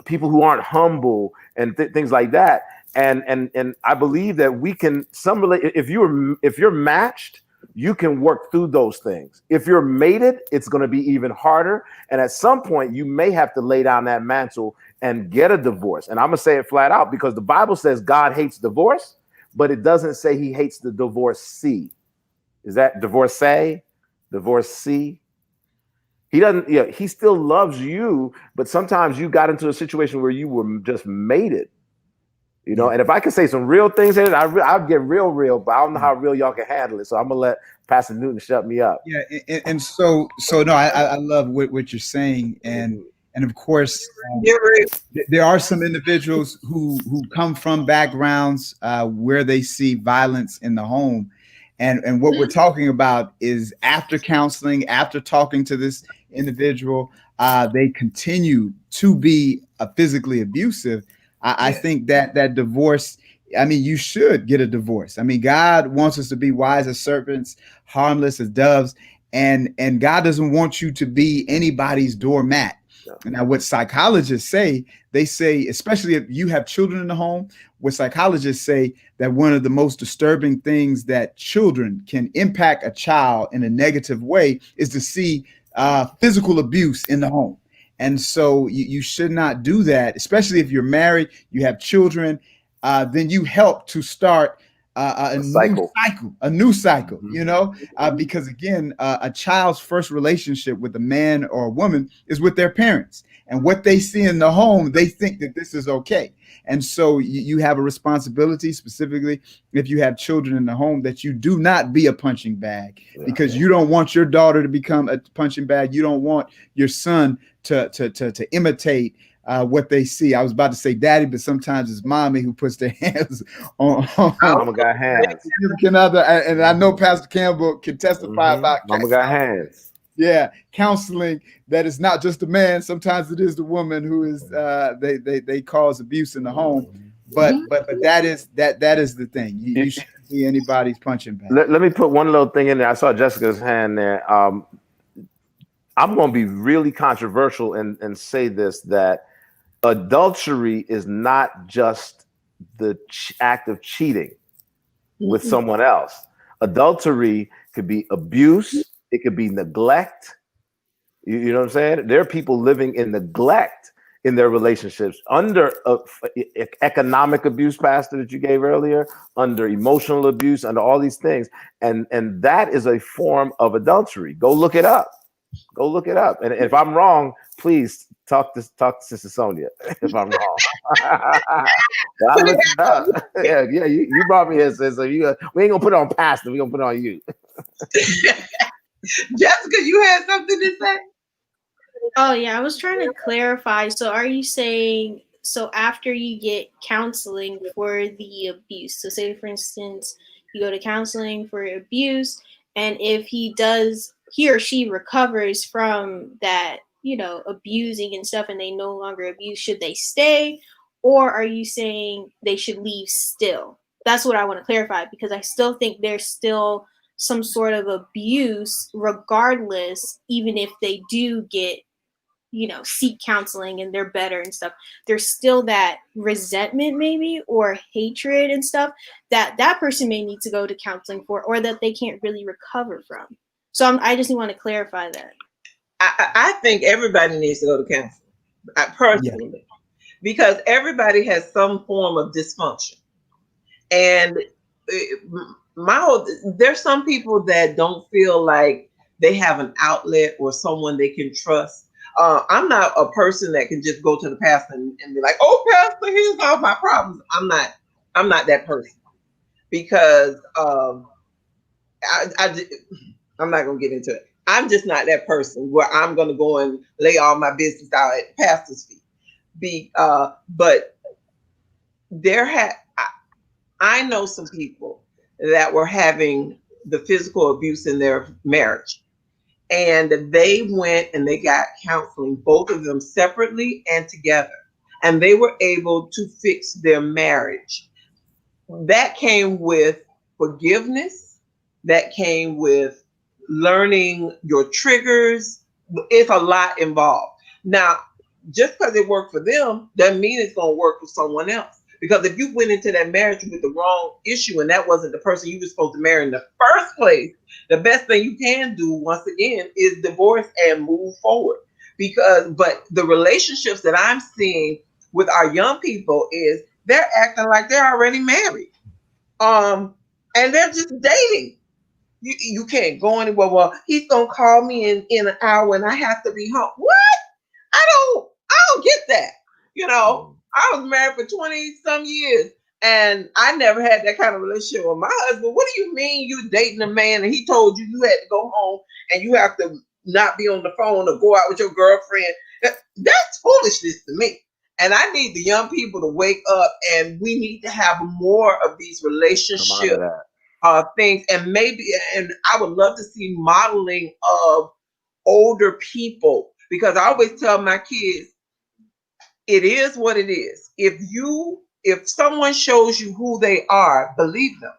[SPEAKER 3] people who aren't humble and things like that. And I believe that we can, if you're matched, you can work through those things. If you're mated, it's going to be even harder. And at some point, you may have to lay down that mantle and get a divorce. And I'm going to say it flat out, because the Bible says God hates divorce, but it doesn't say he hates the divorcee. Is that divorcee? Divorcee? He doesn't, he still loves you, but sometimes you got into a situation where you were just mated. And if I can say some real things in it, I'll get real, but I don't know how real y'all can handle it. So I'm gonna let Pastor Newton shut me up.
[SPEAKER 1] Yeah, and so no, I love what you're saying, and of course, there are some individuals who come from backgrounds where they see violence in the home, And what we're talking about is after counseling, after talking to this individual, they continue to be physically abusive. I
[SPEAKER 2] Yeah.
[SPEAKER 1] think that divorce, I mean, you should get a divorce. I mean, God wants us to be wise as serpents, harmless as doves, and God doesn't want you to be anybody's doormat. Now, what psychologists say, they say, especially if you have children in the home, what psychologists say that one of the most disturbing things that children can impact a child in a negative way is to see physical abuse in the home. And so you should not do that, especially if you're married, you have children, then you help to start a new cycle, you know, because again, a child's first relationship with a man or a woman is with their parents, and what they see in the home, they think that this is okay. And so you have a responsibility, specifically if you have children in the home, that you do not be a punching bag, because you don't want your daughter to become a punching bag. You don't want your son to imitate what they see. I was about to say daddy, but sometimes it's mommy who puts their hands on
[SPEAKER 3] Mama got hands.
[SPEAKER 1] significant other. And I know Pastor Campbell can testify about
[SPEAKER 3] Mama got hands.
[SPEAKER 1] yeah, counseling, that is not just the man. Sometimes it is the woman who is they cause abuse in the home. But that is the thing. You shouldn't be anybody's punching bag.
[SPEAKER 3] Let me put one little thing in there. I saw Jessica's hand there. I'm going to be really controversial and say this, that adultery is not just the act of cheating with someone else. Adultery could be abuse. It could be neglect. You know what I'm saying? There are people living in neglect in their relationships, under economic abuse, Pastor, that you gave earlier, under emotional abuse, under all these things. And that is a form of adultery. Go look it up. Go look it up. And if I'm wrong, please talk to Sister Sonia if I'm wrong. I looked it up. Yeah, you brought me here, sis. So we ain't gonna put it on Pastor. We gonna put it on you.
[SPEAKER 2] Jessica, you had something to say?
[SPEAKER 6] Oh yeah, I was trying to clarify. So are you saying, so after you get counseling for the abuse, so say for instance you go to counseling for abuse, and if he or she recovers from that, abusing and stuff, and they no longer abuse, should they stay? Or are you saying they should leave still? That's what I want to clarify, because I still think there's still some sort of abuse regardless, even if they do get, seek counseling and they're better and stuff. There's still that resentment maybe, or hatred and stuff that person may need to go to counseling for, or that they can't really recover from. So I just want to clarify that.
[SPEAKER 2] I think everybody needs to go to counseling, personally, because everybody has some form of dysfunction. And there's some people that don't feel like they have an outlet or someone they can trust. I'm not a person that can just go to the pastor and be like, "Oh, pastor, here's all my problems." I'm not that person, because I'm not gonna get into it. I'm just not that person where I'm gonna go and lay all my business out at the pastor's feet. But I know some people that were having the physical abuse in their marriage, and they went and they got counseling, both of them separately and together, and they were able to fix their marriage. That came with forgiveness. That came with learning your triggers. It's a lot involved. Now, just because it worked for them doesn't mean it's going to work for someone else. Because if you went into that marriage with the wrong issue and that wasn't the person you were supposed to marry in the first place, the best thing you can do, once again, is divorce and move forward. But the relationships that I'm seeing with our young people is they're acting like they're already married. And they're just dating. You can't go anywhere. Well, he's gonna call me in an hour and I have to be home. What? I don't get that. I was married for 20 some years and I never had that kind of relationship with my husband. What do you mean you dating a man and he told you had to go home and you have to not be on the phone or go out with your girlfriend? That's foolishness to me. And I need the young people to wake up, and we need to have more of these relationships things, and I would love to see modeling of older people, because I always tell my kids, it is what it is. If someone shows you who they are, believe them.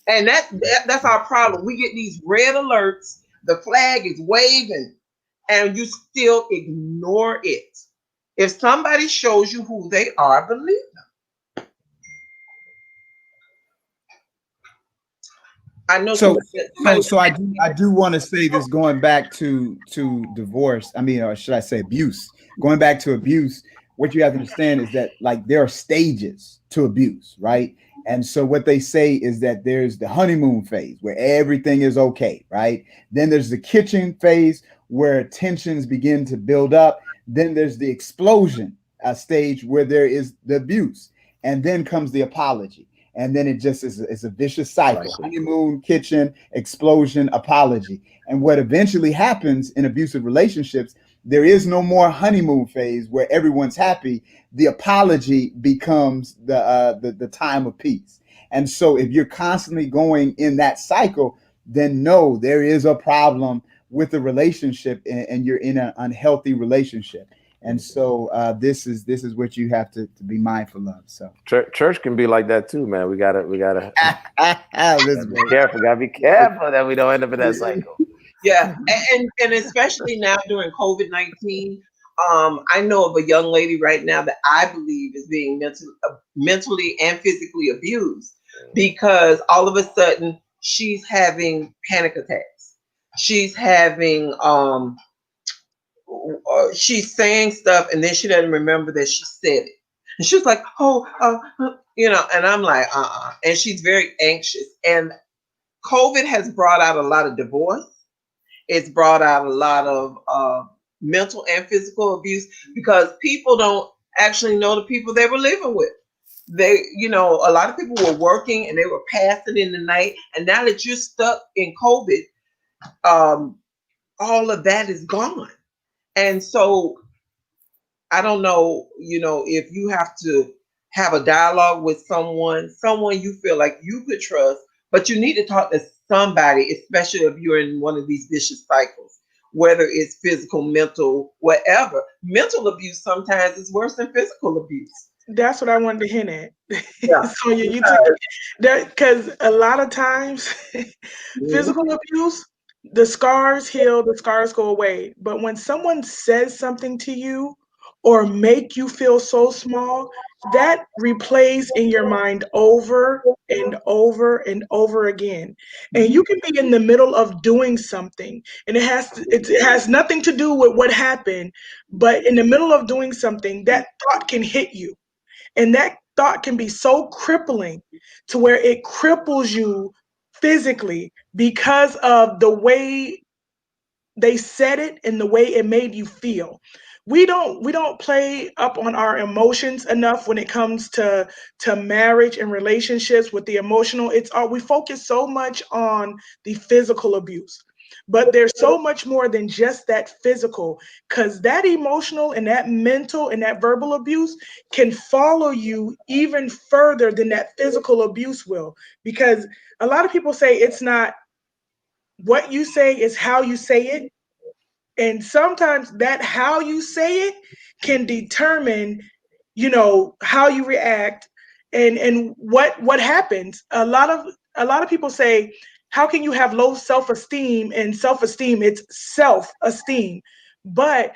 [SPEAKER 2] And that's our problem. We get these red alerts, the flag is waving, and you still ignore it. If somebody shows you who they are, believe them. I know.
[SPEAKER 1] So,
[SPEAKER 2] somebody-
[SPEAKER 1] so I do want to say this, going back to divorce. I mean, or should I say abuse? Going back to abuse, what you have to understand is that like there are stages to abuse, right? And so what they say is that there's the honeymoon phase where everything is okay, right? Then there's the kitchen phase where tensions begin to build up. Then there's the explosion stage where there is the abuse, and then comes the apology. And then it just is it's a vicious cycle. Honeymoon, kitchen, explosion, apology. And what eventually happens in abusive relationships, there is no more honeymoon phase where everyone's happy. The apology becomes the time of peace. And so if you're constantly going in that cycle, then no, there is a problem with the relationship, and you're in an unhealthy relationship. And so this is what you have to be mindful of. So
[SPEAKER 3] church can be like that too, man. We gotta be
[SPEAKER 1] careful.
[SPEAKER 3] Gotta be careful that we don't end up in that cycle.
[SPEAKER 2] Yeah, and especially now during COVID-19, I know of a young lady right now that I believe is being mentally and physically abused, because all of a sudden she's having panic attacks. She's having she's saying stuff, and then she doesn't remember that she said it. And she's like, and I'm like, and she's very anxious. And COVID has brought out a lot of divorce. It's brought out a lot of mental and physical abuse, because people don't actually know the people they were living with. A lot of people were working and they were passing in the night. And now that you're stuck in COVID, all of that is gone. And so I don't know, if you have to have a dialogue with someone you feel like you could trust, but you need to talk to somebody, especially if you're in one of these vicious cycles, whether it's physical, mental, whatever. Mental abuse sometimes is worse than physical abuse.
[SPEAKER 4] That's what I wanted to hint at.
[SPEAKER 2] Yeah.
[SPEAKER 4] So you took that, because a lot of times physical abuse, the scars heal, the scars go away. But when someone says something to you or make you feel so small, that replays in your mind over and over and over again. And you can be in the middle of doing something, and it has nothing to do with what happened, but in the middle of doing something, that thought can hit you. And that thought can be so crippling to where it cripples you physically because of the way they said it and the way it made you feel. We don't play up on our emotions enough when it comes to marriage and relationships with the emotional. We focus so much on the physical abuse. But there's so much more than just that physical, because that emotional and that mental and that verbal abuse can follow you even further than that physical abuse will. Because a lot of people say it's not what you say, is how you say it. And sometimes that how you say it can determine, how you react and what happens. A lot of people say, how can you have low self-esteem? And self-esteem, it's self-esteem. But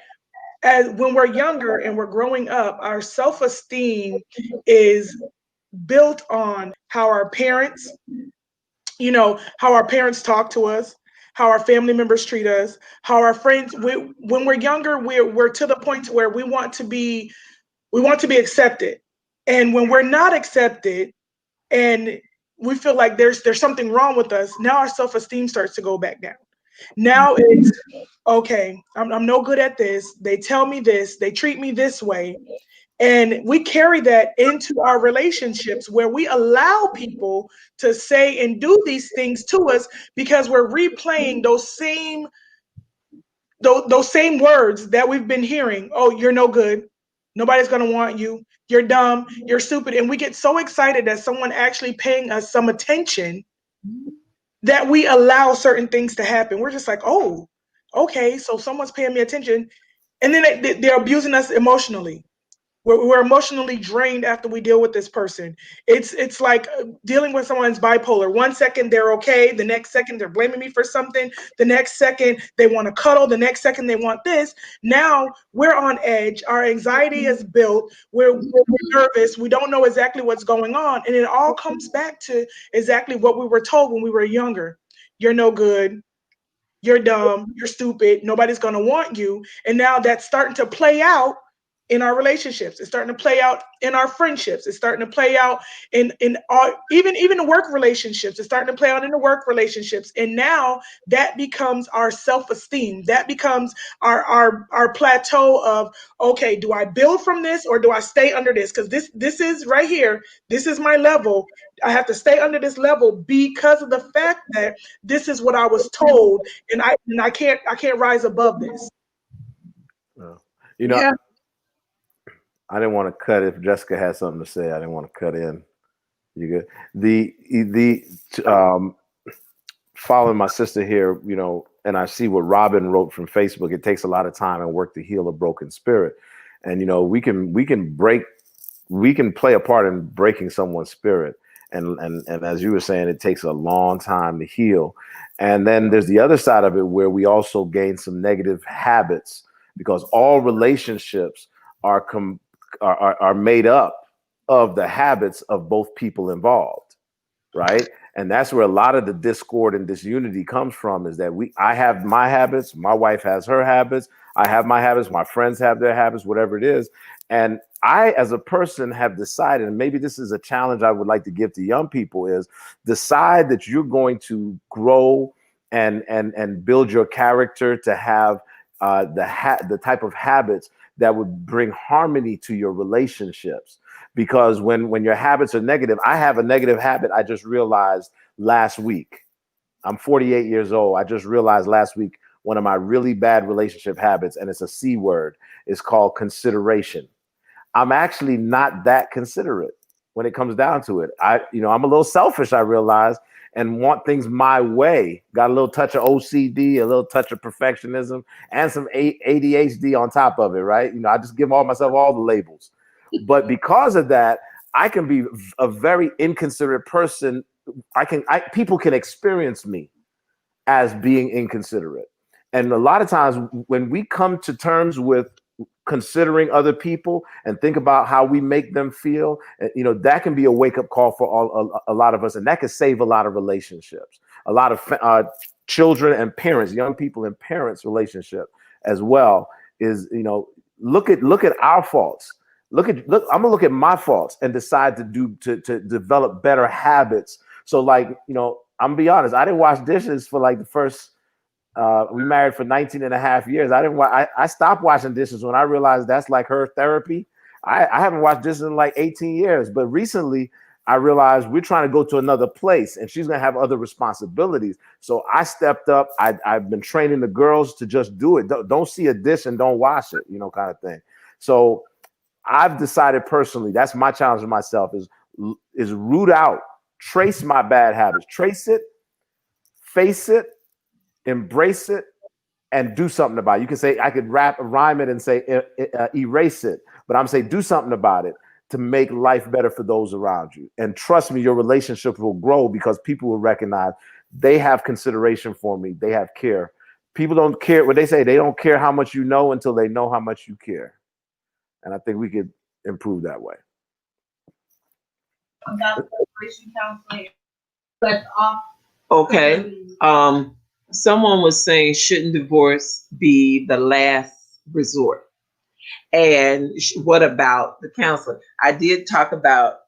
[SPEAKER 4] when we're younger and we're growing up, our self-esteem is built on how our parents, how our parents talk to us, how our family members treat us, how our friends. When we're younger, we're to the point to where we want to be accepted, and when we're not accepted, and we feel like there's something wrong with us, now our self-esteem starts to go back down. Now it's okay. I'm no good at this. They tell me this. They treat me this way. And we carry that into our relationships, where we allow people to say and do these things to us because we're replaying those same words that we've been hearing. Oh, you're no good. Nobody's going to want you. You're dumb. You're stupid. And we get so excited that someone actually paying us some attention that we allow certain things to happen. We're just like, oh, okay, so someone's paying me attention. And then they're abusing us emotionally. We're emotionally drained after we deal with this person. It's like dealing with someone's bipolar. 1 second they're okay, the next second they're blaming me for something, the next second they want to cuddle, the next second they want this. Now we're on edge. Our anxiety is built. We're nervous. We don't know exactly what's going on, and it all comes back to exactly what we were told when we were younger. You're no good. You're dumb. You're stupid. Nobody's going to want you. And now that's starting to play out in our relationships. It's starting to play out in our friendships. It's starting to play out in our even the work relationships. It's starting to play out in the work relationships. And now that becomes our self-esteem. That becomes our plateau of, okay, do I build from this or do I stay under this? Because this is right here. This is my level. I have to stay under this level because of the fact that this is what I was told, and I can't rise above this.
[SPEAKER 3] You know,
[SPEAKER 2] Yeah.
[SPEAKER 3] I didn't want to cut if Jessica had something to say. I didn't want to cut in. You good? Following my sister here, you know, and I see what Robin wrote from Facebook. It takes a lot of time and work to heal a broken spirit, and you know, we can play a part in breaking someone's spirit. And as you were saying, it takes a long time to heal. And then there's the other side of it where we also gain some negative habits, because all relationships are made up of the habits of both people involved, right? And that's where a lot of the discord and disunity comes from, is that I have my habits, my wife has her habits, I have my habits, my friends have their habits, whatever it is. And I, as a person, have decided, and maybe this is a challenge I would like to give to young people, is decide that you're going to grow and build your character to have the type of habits that would bring harmony to your relationships. Because when your habits are negative, I have a negative habit I just realized last week. I'm 48 years old. I just realized last week one of my really bad relationship habits, and it's a C word, is called consideration. I'm actually not that considerate when it comes down to it. I'm a little selfish, I realize, and want things my way. Got a little touch of OCD, a little touch of perfectionism, and some ADHD on top of it, right? You know, I just give myself all the labels. But because of that, I can be a very inconsiderate person. People can experience me as being inconsiderate. And a lot of times when we come to terms with considering other people and think about how we make them feel, you know, that can be a wake-up call for a lot of us, and that can save a lot of relationships, a lot of children and parents, young people and parents relationship as well. Is, you know, look at our faults. I'm gonna look at my faults and decide to develop better habits. So, like, you know, I'm gonna be honest, I didn't wash dishes for like the first we married for 19 and a half years. I stopped washing dishes when I realized that's like her therapy. I haven't washed dishes in like 18 years, but recently I realized we're trying to go to another place and she's going to have other responsibilities. So I stepped up. I've been training the girls to just do it. Don't see a dish and don't wash it, you know, kind of thing. So I've decided personally, that's my challenge to myself, is root out, trace my bad habits, trace it, face it, embrace it, and do something about it. You can say, I could rhyme it and say erase it, but I'm saying do something about it to make life better for those around you. And trust me, your relationship will grow because people will recognize they have consideration for me. They have care. People don't care what they say. They don't care how much you know until they know how much you care. And I think we could improve that way.
[SPEAKER 2] Okay. Someone was saying, shouldn't divorce be the last resort? And what about the counseling? I did talk about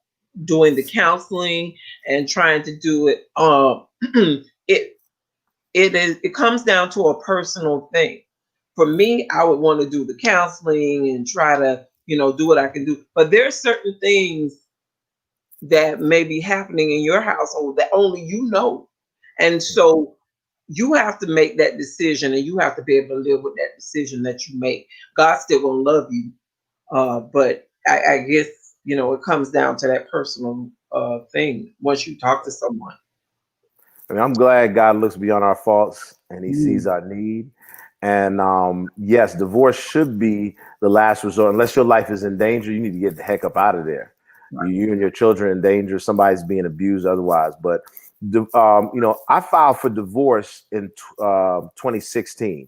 [SPEAKER 2] doing the counseling and trying to do it. It comes down to a personal thing. For me, I would want to do the counseling and try to, you know, do what I can do. But there are certain things that may be happening in your household that only you know. And so you have to make that decision, and you have to be able to live with that decision that you make. God's still gonna love you But I guess, you know, it comes down to that personal thing once you talk to someone.
[SPEAKER 3] I mean, I'm glad God looks beyond our faults and He sees
[SPEAKER 2] Mm.
[SPEAKER 3] our need. And yes, divorce should be the last resort. Unless your life is in danger, you need to get the heck up out of there. You and your children in danger. Somebody's being abused otherwise. But you know, I filed for divorce in 2016.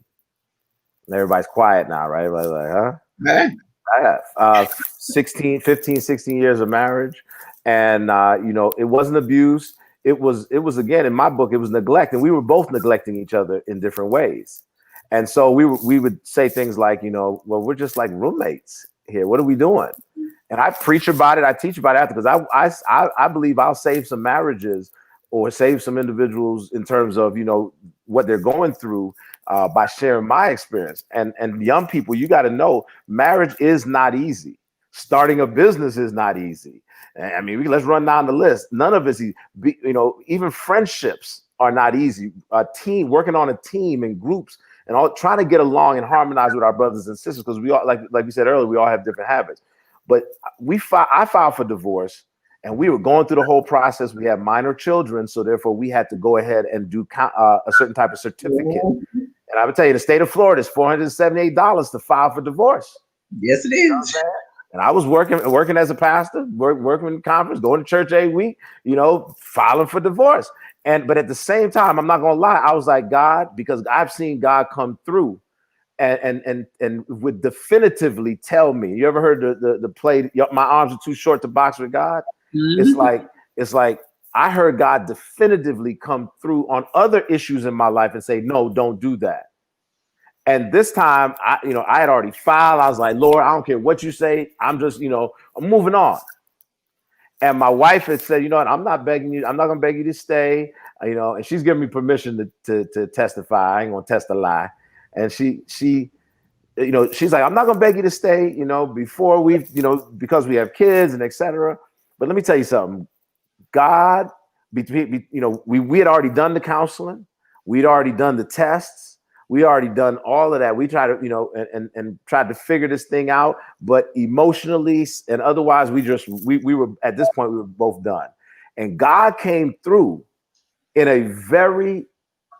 [SPEAKER 3] And everybody's quiet now, right? Everybody's like, huh?
[SPEAKER 2] Right.
[SPEAKER 3] I have 16, 15, 16 years of marriage. And you know, it wasn't abuse. It was again, in my book, it was neglect. And we were both neglecting each other in different ways. And so we would say things like, you know, well, we're just like roommates here. What are we doing? And I preach about it. I teach about it after, because I believe I'll save some marriages or save some individuals in terms of, you know, what they're going through by sharing my experience. And young people, you got to know, marriage is not easy. Starting a business is not easy. I mean, let's run down the list. None of it's easy. You know, even friendships are not easy. A team, working on a team and groups and all, trying to get along and harmonize with our brothers and sisters, because we all, like we said earlier, we all have different habits. But I filed for divorce, and we were going through the whole process. We had minor children, so therefore we had to go ahead and do a certain type of certificate. And I would tell you, the state of Florida is $478 to file for divorce.
[SPEAKER 2] Yes, it is.
[SPEAKER 3] And I was working as a pastor, working in conference, going to church every week, you know, filing for divorce. But at the same time, I'm not gonna lie, I was like, God, because I've seen God come through and would definitively tell me. You ever heard the play, my arms are too short to box with God?
[SPEAKER 2] Mhm.
[SPEAKER 3] It's like I heard God definitively come through on other issues in my life and say, no, don't do that. And this time, I had already filed. I was like, Lord, I don't care what you say. I'm just, I'm moving on. And my wife had said, you know what, I'm not begging you. I'm not going to beg you to stay, and she's giving me permission to testify. I ain't going to test a lie. And she's like, I'm not going to beg you to stay, before because we have kids and etc. But let me tell you something. God, we had already done the counseling. We'd already done the tests. We already done all of that. We tried to, and tried to figure this thing out, but emotionally and otherwise, we were at this point, we were both done. And God came through in a very,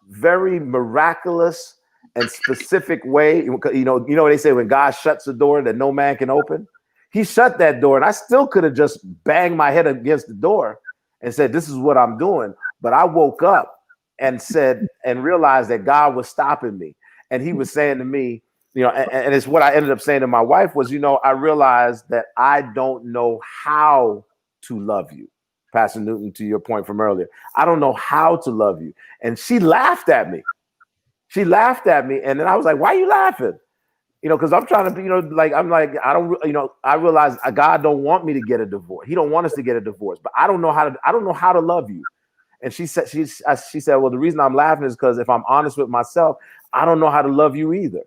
[SPEAKER 3] very miraculous and specific way. They say when God shuts the door that no man can open. He shut that door, and I still could have just banged my head against the door and said, "This is what I'm doing." But I woke up and said and realized that God was stopping me, and He was saying to me, and it's what I ended up saying to my wife was, I realized that I don't know how to love you, Pastor Newton, to your point from earlier. I don't know how to love you, and she laughed at me. She laughed at me, and then I was like, "Why are you laughing?" Because I'm trying to, I don't, I realize God don't want me to get a divorce. He don't want us to get a divorce, but I don't know how to love you. And she said, well, the reason I'm laughing is because if I'm honest with myself, I don't know how to love you either.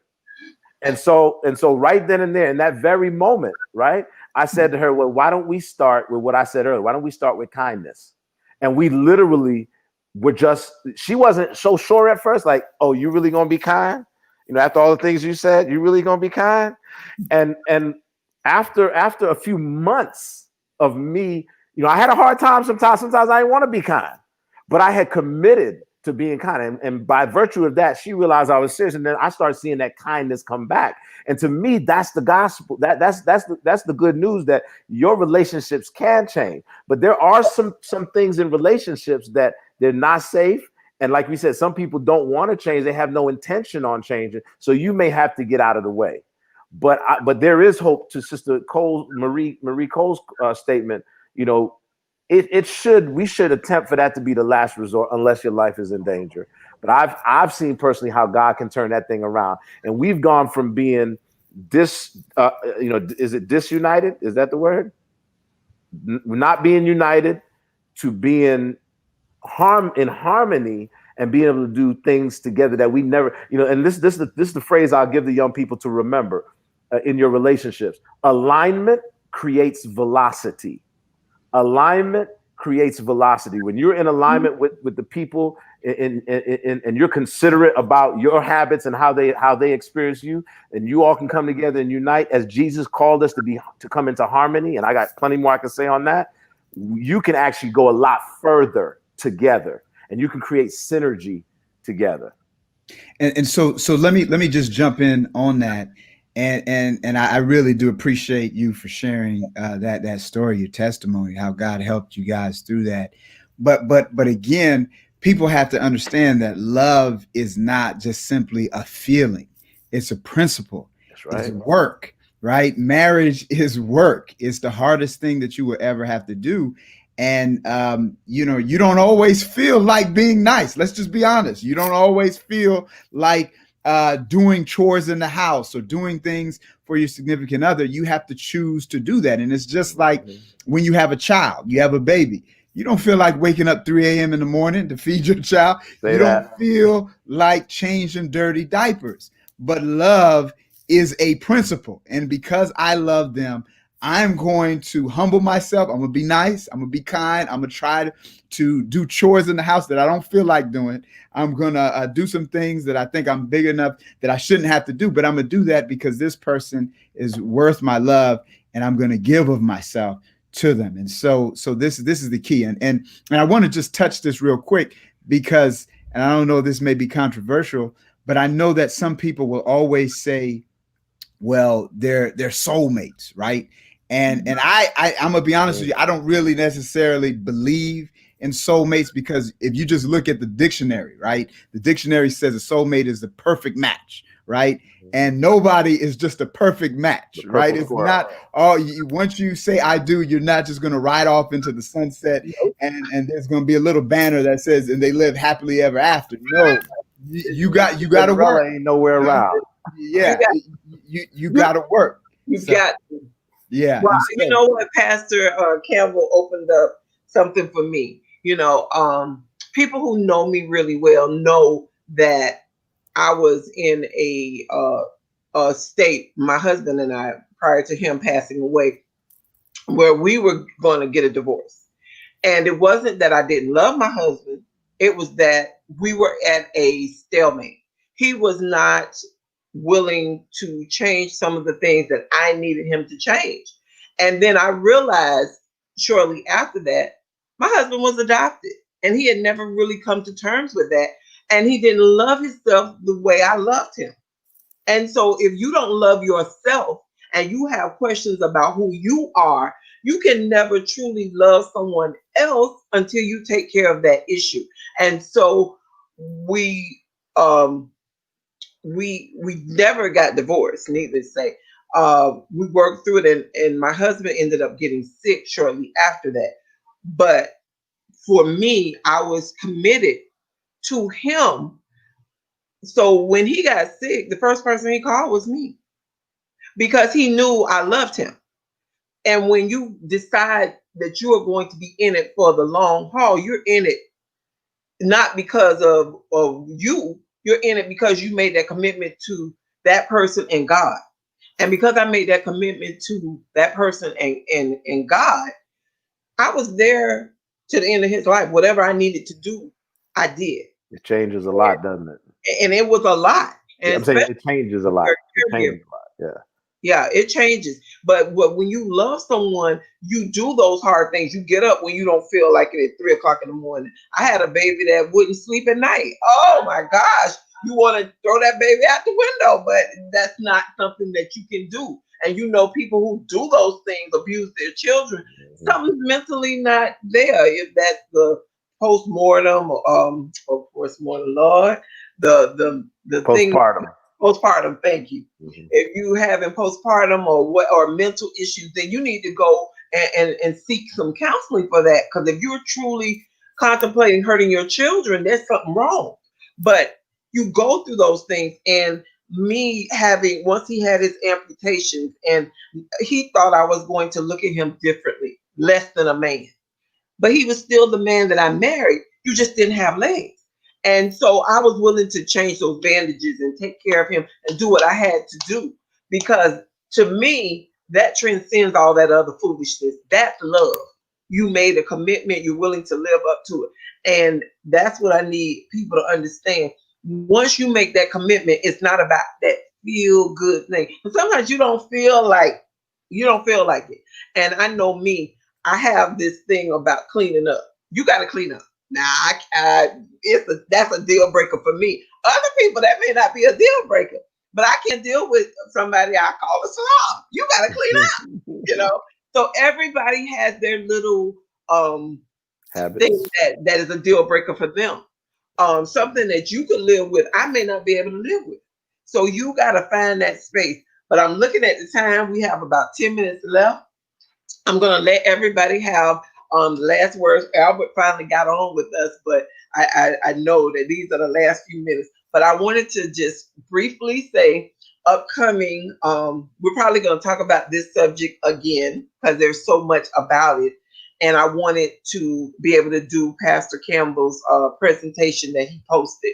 [SPEAKER 3] And so right then and there, in that very moment, right, I said to her, well, why don't we start with what I said earlier? Why don't we start with kindness? And we literally she wasn't so sure at first, like, oh, you really gonna be kind? After all the things you said, you really gonna be kind? And after a few months of me, I had a hard time sometimes. Sometimes I didn't want to be kind. But I had committed to being kind. And by virtue of that, she realized I was serious. And then I started seeing that kindness come back. And to me, that's the gospel. That's the good news, that your relationships can change. But there are some things in relationships that they're not safe. And like we said, some people don't want to change. They have no intention on changing. So you may have to get out of the way. But there is hope, to Sister Marie Cole's statement. We should attempt for that to be the last resort unless your life is in danger. But I've seen personally how God can turn that thing around. And we've gone from being is it disunited? Is that the word? Not being united to being in harmony and being able to do things together that we never, and this is the phrase I'll give the young people to remember in your relationships. Alignment creates velocity. Alignment creates velocity. When you're in alignment with the people and you're considerate about your habits and how they experience you, and you all can come together and unite as Jesus called us to come into harmony. And I got plenty more I can say on that. You can actually go a lot further together, and you can create synergy together.
[SPEAKER 1] And so let me just jump in on that. And I really do appreciate you for sharing that story, your testimony, how God helped you guys through that. But again, people have to understand that love is not just simply a feeling; it's a principle.
[SPEAKER 3] That's right.
[SPEAKER 1] It's work, right? Marriage is work. It's the hardest thing that you will ever have to do. And you don't always feel like being nice. Let's just be honest. You don't always feel like doing chores in the house or doing things for your significant other. You have to choose to do that. And it's just like when you have a child, you have a baby. You don't feel like waking up 3 a.m. in the morning to feed your child. You don't feel like changing dirty diapers. But love is a principle. And because I love them, I'm going to humble myself. I'm going to be nice. I'm going to be kind. I'm going to try to do chores in the house that I don't feel like doing. I'm going to do some things that I think I'm big enough that I shouldn't have to do. But I'm going to do that because this person is worth my love, and I'm going to give of myself to them. And so this is the key. And I want to just touch this real quick because, and I don't know, this may be controversial, but I know that some people will always say, well, they're soulmates, right? And I'm gonna be honest with you, I don't really necessarily believe in soulmates, because if you just look at the dictionary, right? The dictionary says a soulmate is the perfect match, right? And nobody is just a perfect match, right? It's not, once you say I do, you're not just gonna ride off into the sunset and there's gonna be a little banner that says and they live happily ever after. No, you got to work.
[SPEAKER 3] Ain't nowhere around.
[SPEAKER 1] Yeah, you got to work. Yeah.
[SPEAKER 2] Well, you know what, Pastor Campbell opened up something for me. People who know me really well know that I was in a state, my husband and I, prior to him passing away, where we were going to get a divorce. And it wasn't that I didn't love my husband. It was that we were at a stalemate. He was not willing to change some of the things that I needed him to change. And then I realized shortly after that, my husband was adopted and he had never really come to terms with that. And he didn't love himself the way I loved him. And so if you don't love yourself and you have questions about who you are, you can never truly love someone else until you take care of that issue. And so we never got divorced, needless to say. We worked through it, and my husband ended up getting sick shortly after that. But for me, I was committed to him. So when he got sick, the first person he called was me, because he knew I loved him. And when you decide that you are going to be in it for the long haul, you're in it not because of you. You're in it because you made that commitment to that person and God. And because I made that commitment to that person and God, I was there to the end of his life. Whatever I needed to do, I did.
[SPEAKER 3] It changes a lot, doesn't it?
[SPEAKER 2] And it was a lot. And
[SPEAKER 3] I'm saying it changes a lot. Yeah, it changes. But when you love someone, you do those hard things. You get up when you don't feel like it at 3 o'clock in the morning. I had a baby that wouldn't sleep at night. Oh my gosh. You want to throw that baby out the window, but that's not something that you can do. And people who do those things, abuse their children, something's mentally not there. If that's the postmortem, of course, more the Lord, the postpartum. Thank you. If you having postpartum or mental issues, then you need to go and seek some counseling for that. Because if you're truly contemplating hurting your children, there's something wrong. But you go through those things. And me once he had his amputations, and he thought I was going to look at him differently, less than a man. But he was still the man that I married. You just didn't have legs. And so I was willing to change those bandages and take care of him and do what I had to do. Because to me, that transcends all that other foolishness. That's love.
[SPEAKER 2] you made a commitment, you're willing to live up to it. And that's what I need people to understand. Once you make that commitment, it's not about that feel good thing. And sometimes you don't feel like it. And I know me, I have this thing about cleaning up. You got to clean up. Now, that's a deal breaker for me. Other people, that may not be a deal breaker, but I can't deal with somebody I call a slob. You got to clean up, So everybody has their little
[SPEAKER 3] Habits.
[SPEAKER 2] thing that is a deal breaker for them. Something that you can live with, I may not be able to live with. So you got to find that space. But I'm looking at the time. We have about 10 minutes left. I'm going to let everybody have the last words. Albert finally got on with us, but I know that these are the last few minutes. But I wanted to just briefly say, upcoming, we're probably going to talk about this subject again because there's so much about it. And I wanted to be able to do Pastor Campbell's presentation that he posted.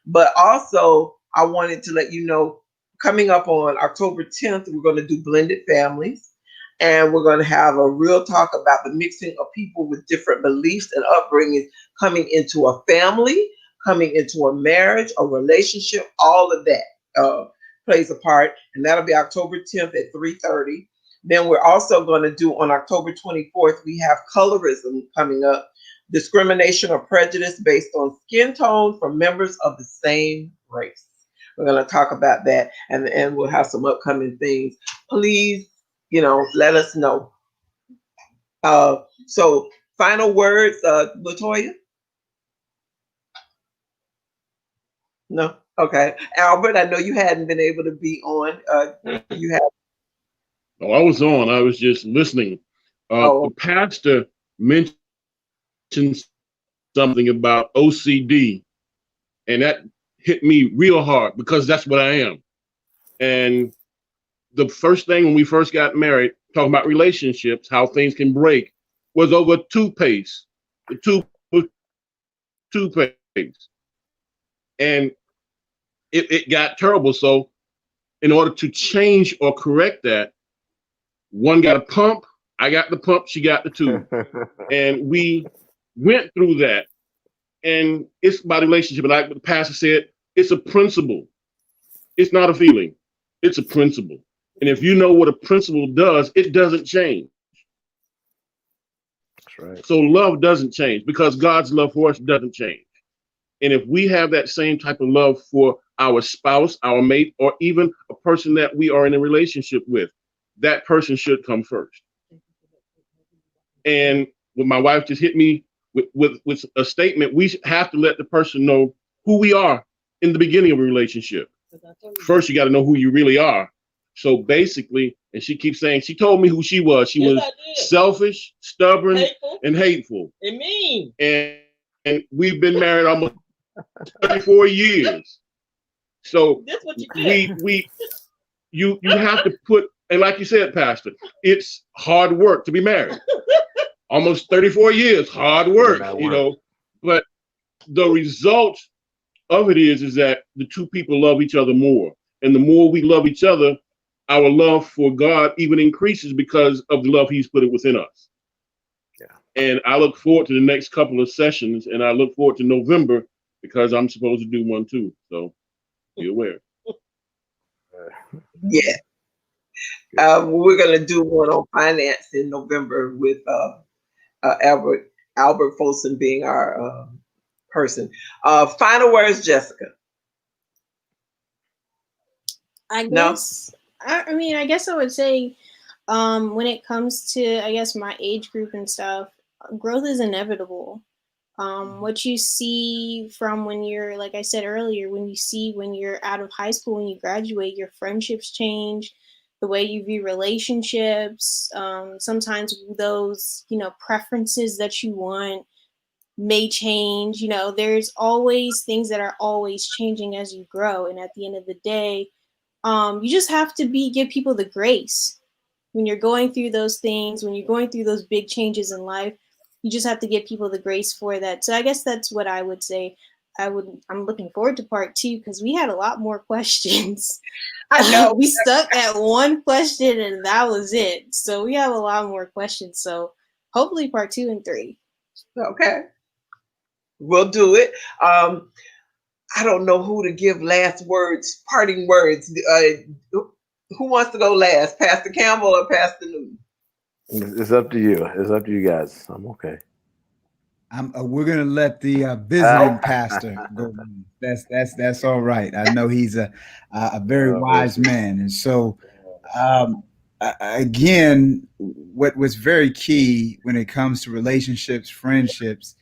[SPEAKER 2] But also, I wanted to let you know, coming up on October 10th, we're going to do blended families. And we're going to have a real talk about the mixing of people with different beliefs and upbringings coming into a family, coming into a marriage, a relationship. All of that plays a part. And that'll be October 10th at 3:30. Then we're also going to do on October 24th, we have colorism coming up, discrimination or prejudice based on skin tone from members of the same race. We're going to talk about that, and we'll have some upcoming things. Please, let us know. So final words, LaToya? No? Okay. Albert, I know you hadn't been able to be on. You have.
[SPEAKER 7] Oh, I was on. I was just listening. The pastor mentioned something about OCD, and that hit me real hard because that's what I am. And the first thing when we first got married, talking about relationships, how things can break, was over toothpaste. The tube was toothpaste. And it got terrible. So in order to change or correct that, one got a pump, I got the pump, she got the tube. And we went through that. And it's about a relationship. And like the pastor said, it's a principle. It's not a feeling. It's a principle. And if you know what a principle does, it doesn't change.
[SPEAKER 3] That's right.
[SPEAKER 7] So love doesn't change because God's love for us doesn't change. And if we have that same type of love for our spouse, our mate, or even a person that we are in a relationship with, that person should come first. And when my wife just hit me with a statement, we have to let the person know who we are in the beginning of a relationship. First, you got to know who you really are. So basically, and she keeps saying, she told me who she was. She was selfish, stubborn, and hateful.
[SPEAKER 8] And mean.
[SPEAKER 7] And we've been married almost 34 years. So you have to put, and like you said, Pastor, it's hard work to be married. Almost 34 years, hard work, but the result of it is that the two people love each other more. And the more we love each other, our love for God even increases because of the love he's put within us. Yeah. And I look forward to the next couple of sessions, and I look forward to November because I'm supposed to do one too. So be aware.
[SPEAKER 2] Yeah. We're going to do one on finance in November with Albert Folsom being our person. Final words, Jessica.
[SPEAKER 6] I guess I guess I would say when it comes to my age group and stuff, growth is inevitable. What you see from when you're, like I said earlier, when you're out of high school, when you graduate, your friendships change, the way you view relationships. Sometimes those, preferences that you want may change. There's always things that are always changing as you grow. And at the end of the day, you just have to give people the grace when you're going through those things, when you're going through those big changes in life. You just have to give people the grace for that. So I guess that's what I would say. I'm looking forward to part 2 because we had a lot more questions.
[SPEAKER 2] I know
[SPEAKER 6] we stuck at one question and that was it. So we have a lot more questions. So hopefully part 2 and 3.
[SPEAKER 2] Okay. We'll do it. I don't know who to give last words, parting words. Who wants to go last? Pastor Campbell or Pastor Newton?
[SPEAKER 3] It's up to you. It's up to you guys. I'm okay.
[SPEAKER 1] We're gonna let the visiting pastor go. That's all right. I know he's a very wise man, and so again, what was very key when it comes to relationships, friendships,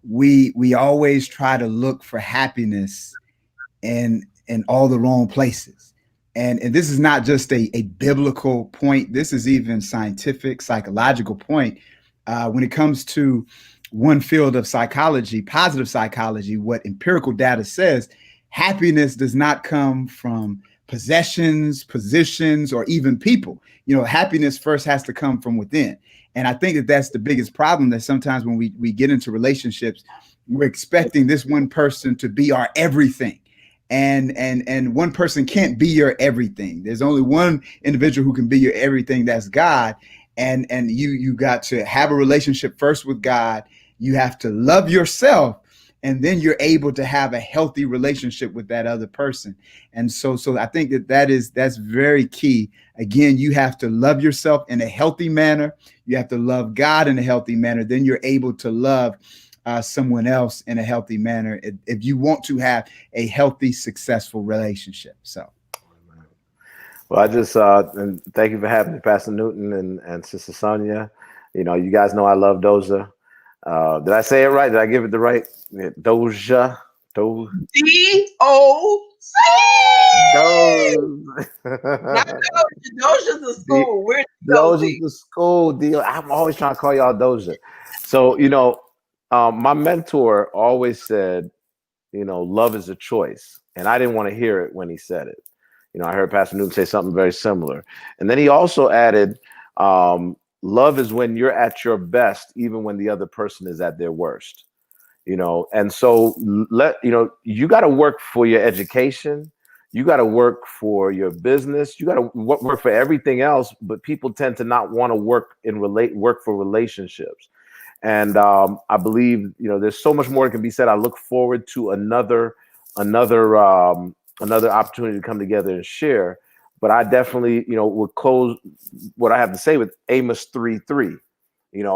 [SPEAKER 1] we always try to look for happiness in all the wrong places. And this is not just a biblical point. This is even scientific, psychological point. When it comes to one field of psychology, positive psychology, what empirical data says, happiness does not come from possessions, positions, or even people. Happiness first has to come from within. And I think that that's the biggest problem, that sometimes when we get into relationships, we're expecting this one person to be our everything. And one person can't be your everything. There's only one individual who can be your everything. That's God. And you got to have a relationship first with God. You have to love yourself, and then you're able to have a healthy relationship with that other person. And so I think that's very key. Again, you have to love yourself in a healthy manner. You have to love God in a healthy manner. Then you're able to love someone else in a healthy manner if you want to have a healthy, successful relationship. So.
[SPEAKER 3] Well, I just and thank you for having me, Pastor Newton and Sister Sonia. You guys know I love Doja. Did I say it right? Did I give it the right? Doja.
[SPEAKER 2] D-O-C. Doja's the school. We're
[SPEAKER 3] Doja's the school. I'm always trying to call y'all Doja. So, my mentor always said, love is a choice. And I didn't want to hear it when he said it. I heard Pastor Newton say something very similar. And then he also added, love is when you're at your best, even when the other person is at their worst. And so you got to work for your education. You got to work for your business. You got to work for everything else. But people tend to not want to work for relationships. And I believe, there's so much more that can be said. I look forward to another opportunity to come together and share. But I definitely, would close what I have to say with Amos 3:3.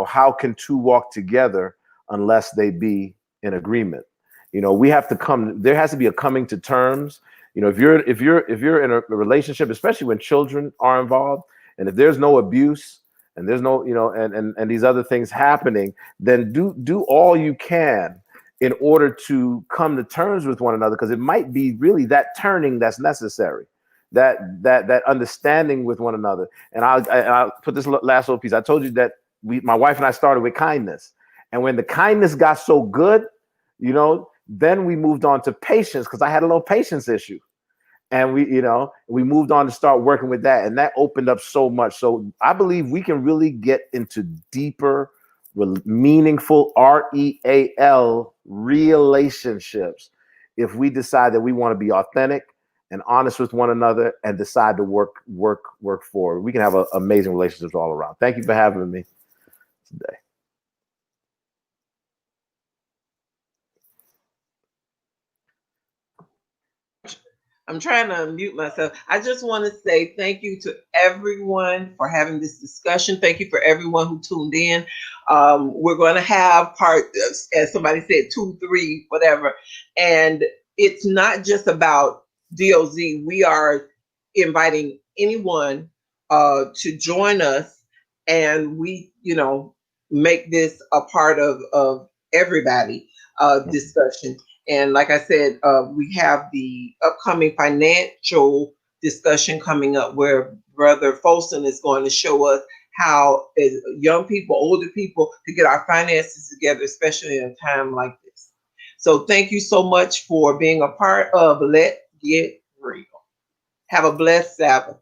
[SPEAKER 3] How can two walk together unless they be in agreement? We have to there has to be a coming to terms. If you're in a relationship, especially when children are involved, and if there's no abuse and there's no, and these other things happening, then do all you can in order to come to terms with one another, because it might be really that turning that's necessary, that understanding with one another. And I'll put this last little piece. I told you that my wife and I started with kindness, and when the kindness got so good, then we moved on to patience, because I had a little patience issue, and we moved on to start working with that, and that opened up so much. So I believe we can really get into deeper, meaningful REAL relationships if we decide that we want to be authentic and honest with one another and decide to work forward. We can have amazing relationships all around. Thank you for having me today.
[SPEAKER 2] I'm trying to unmute myself. I just want to say thank you to everyone for having this discussion. Thank you for everyone who tuned in. We're going to have as somebody said, 2, 3, whatever. And it's not just about DOZ. We are inviting anyone to join us, and we, make this a part of everybody discussion. And like I said, we have the upcoming financial discussion coming up, where Brother Folsom is going to show us how, as young people, older people, to get our finances together, especially in a time like this. So thank you so much for being a part of Let's Get Real. Have a blessed Sabbath.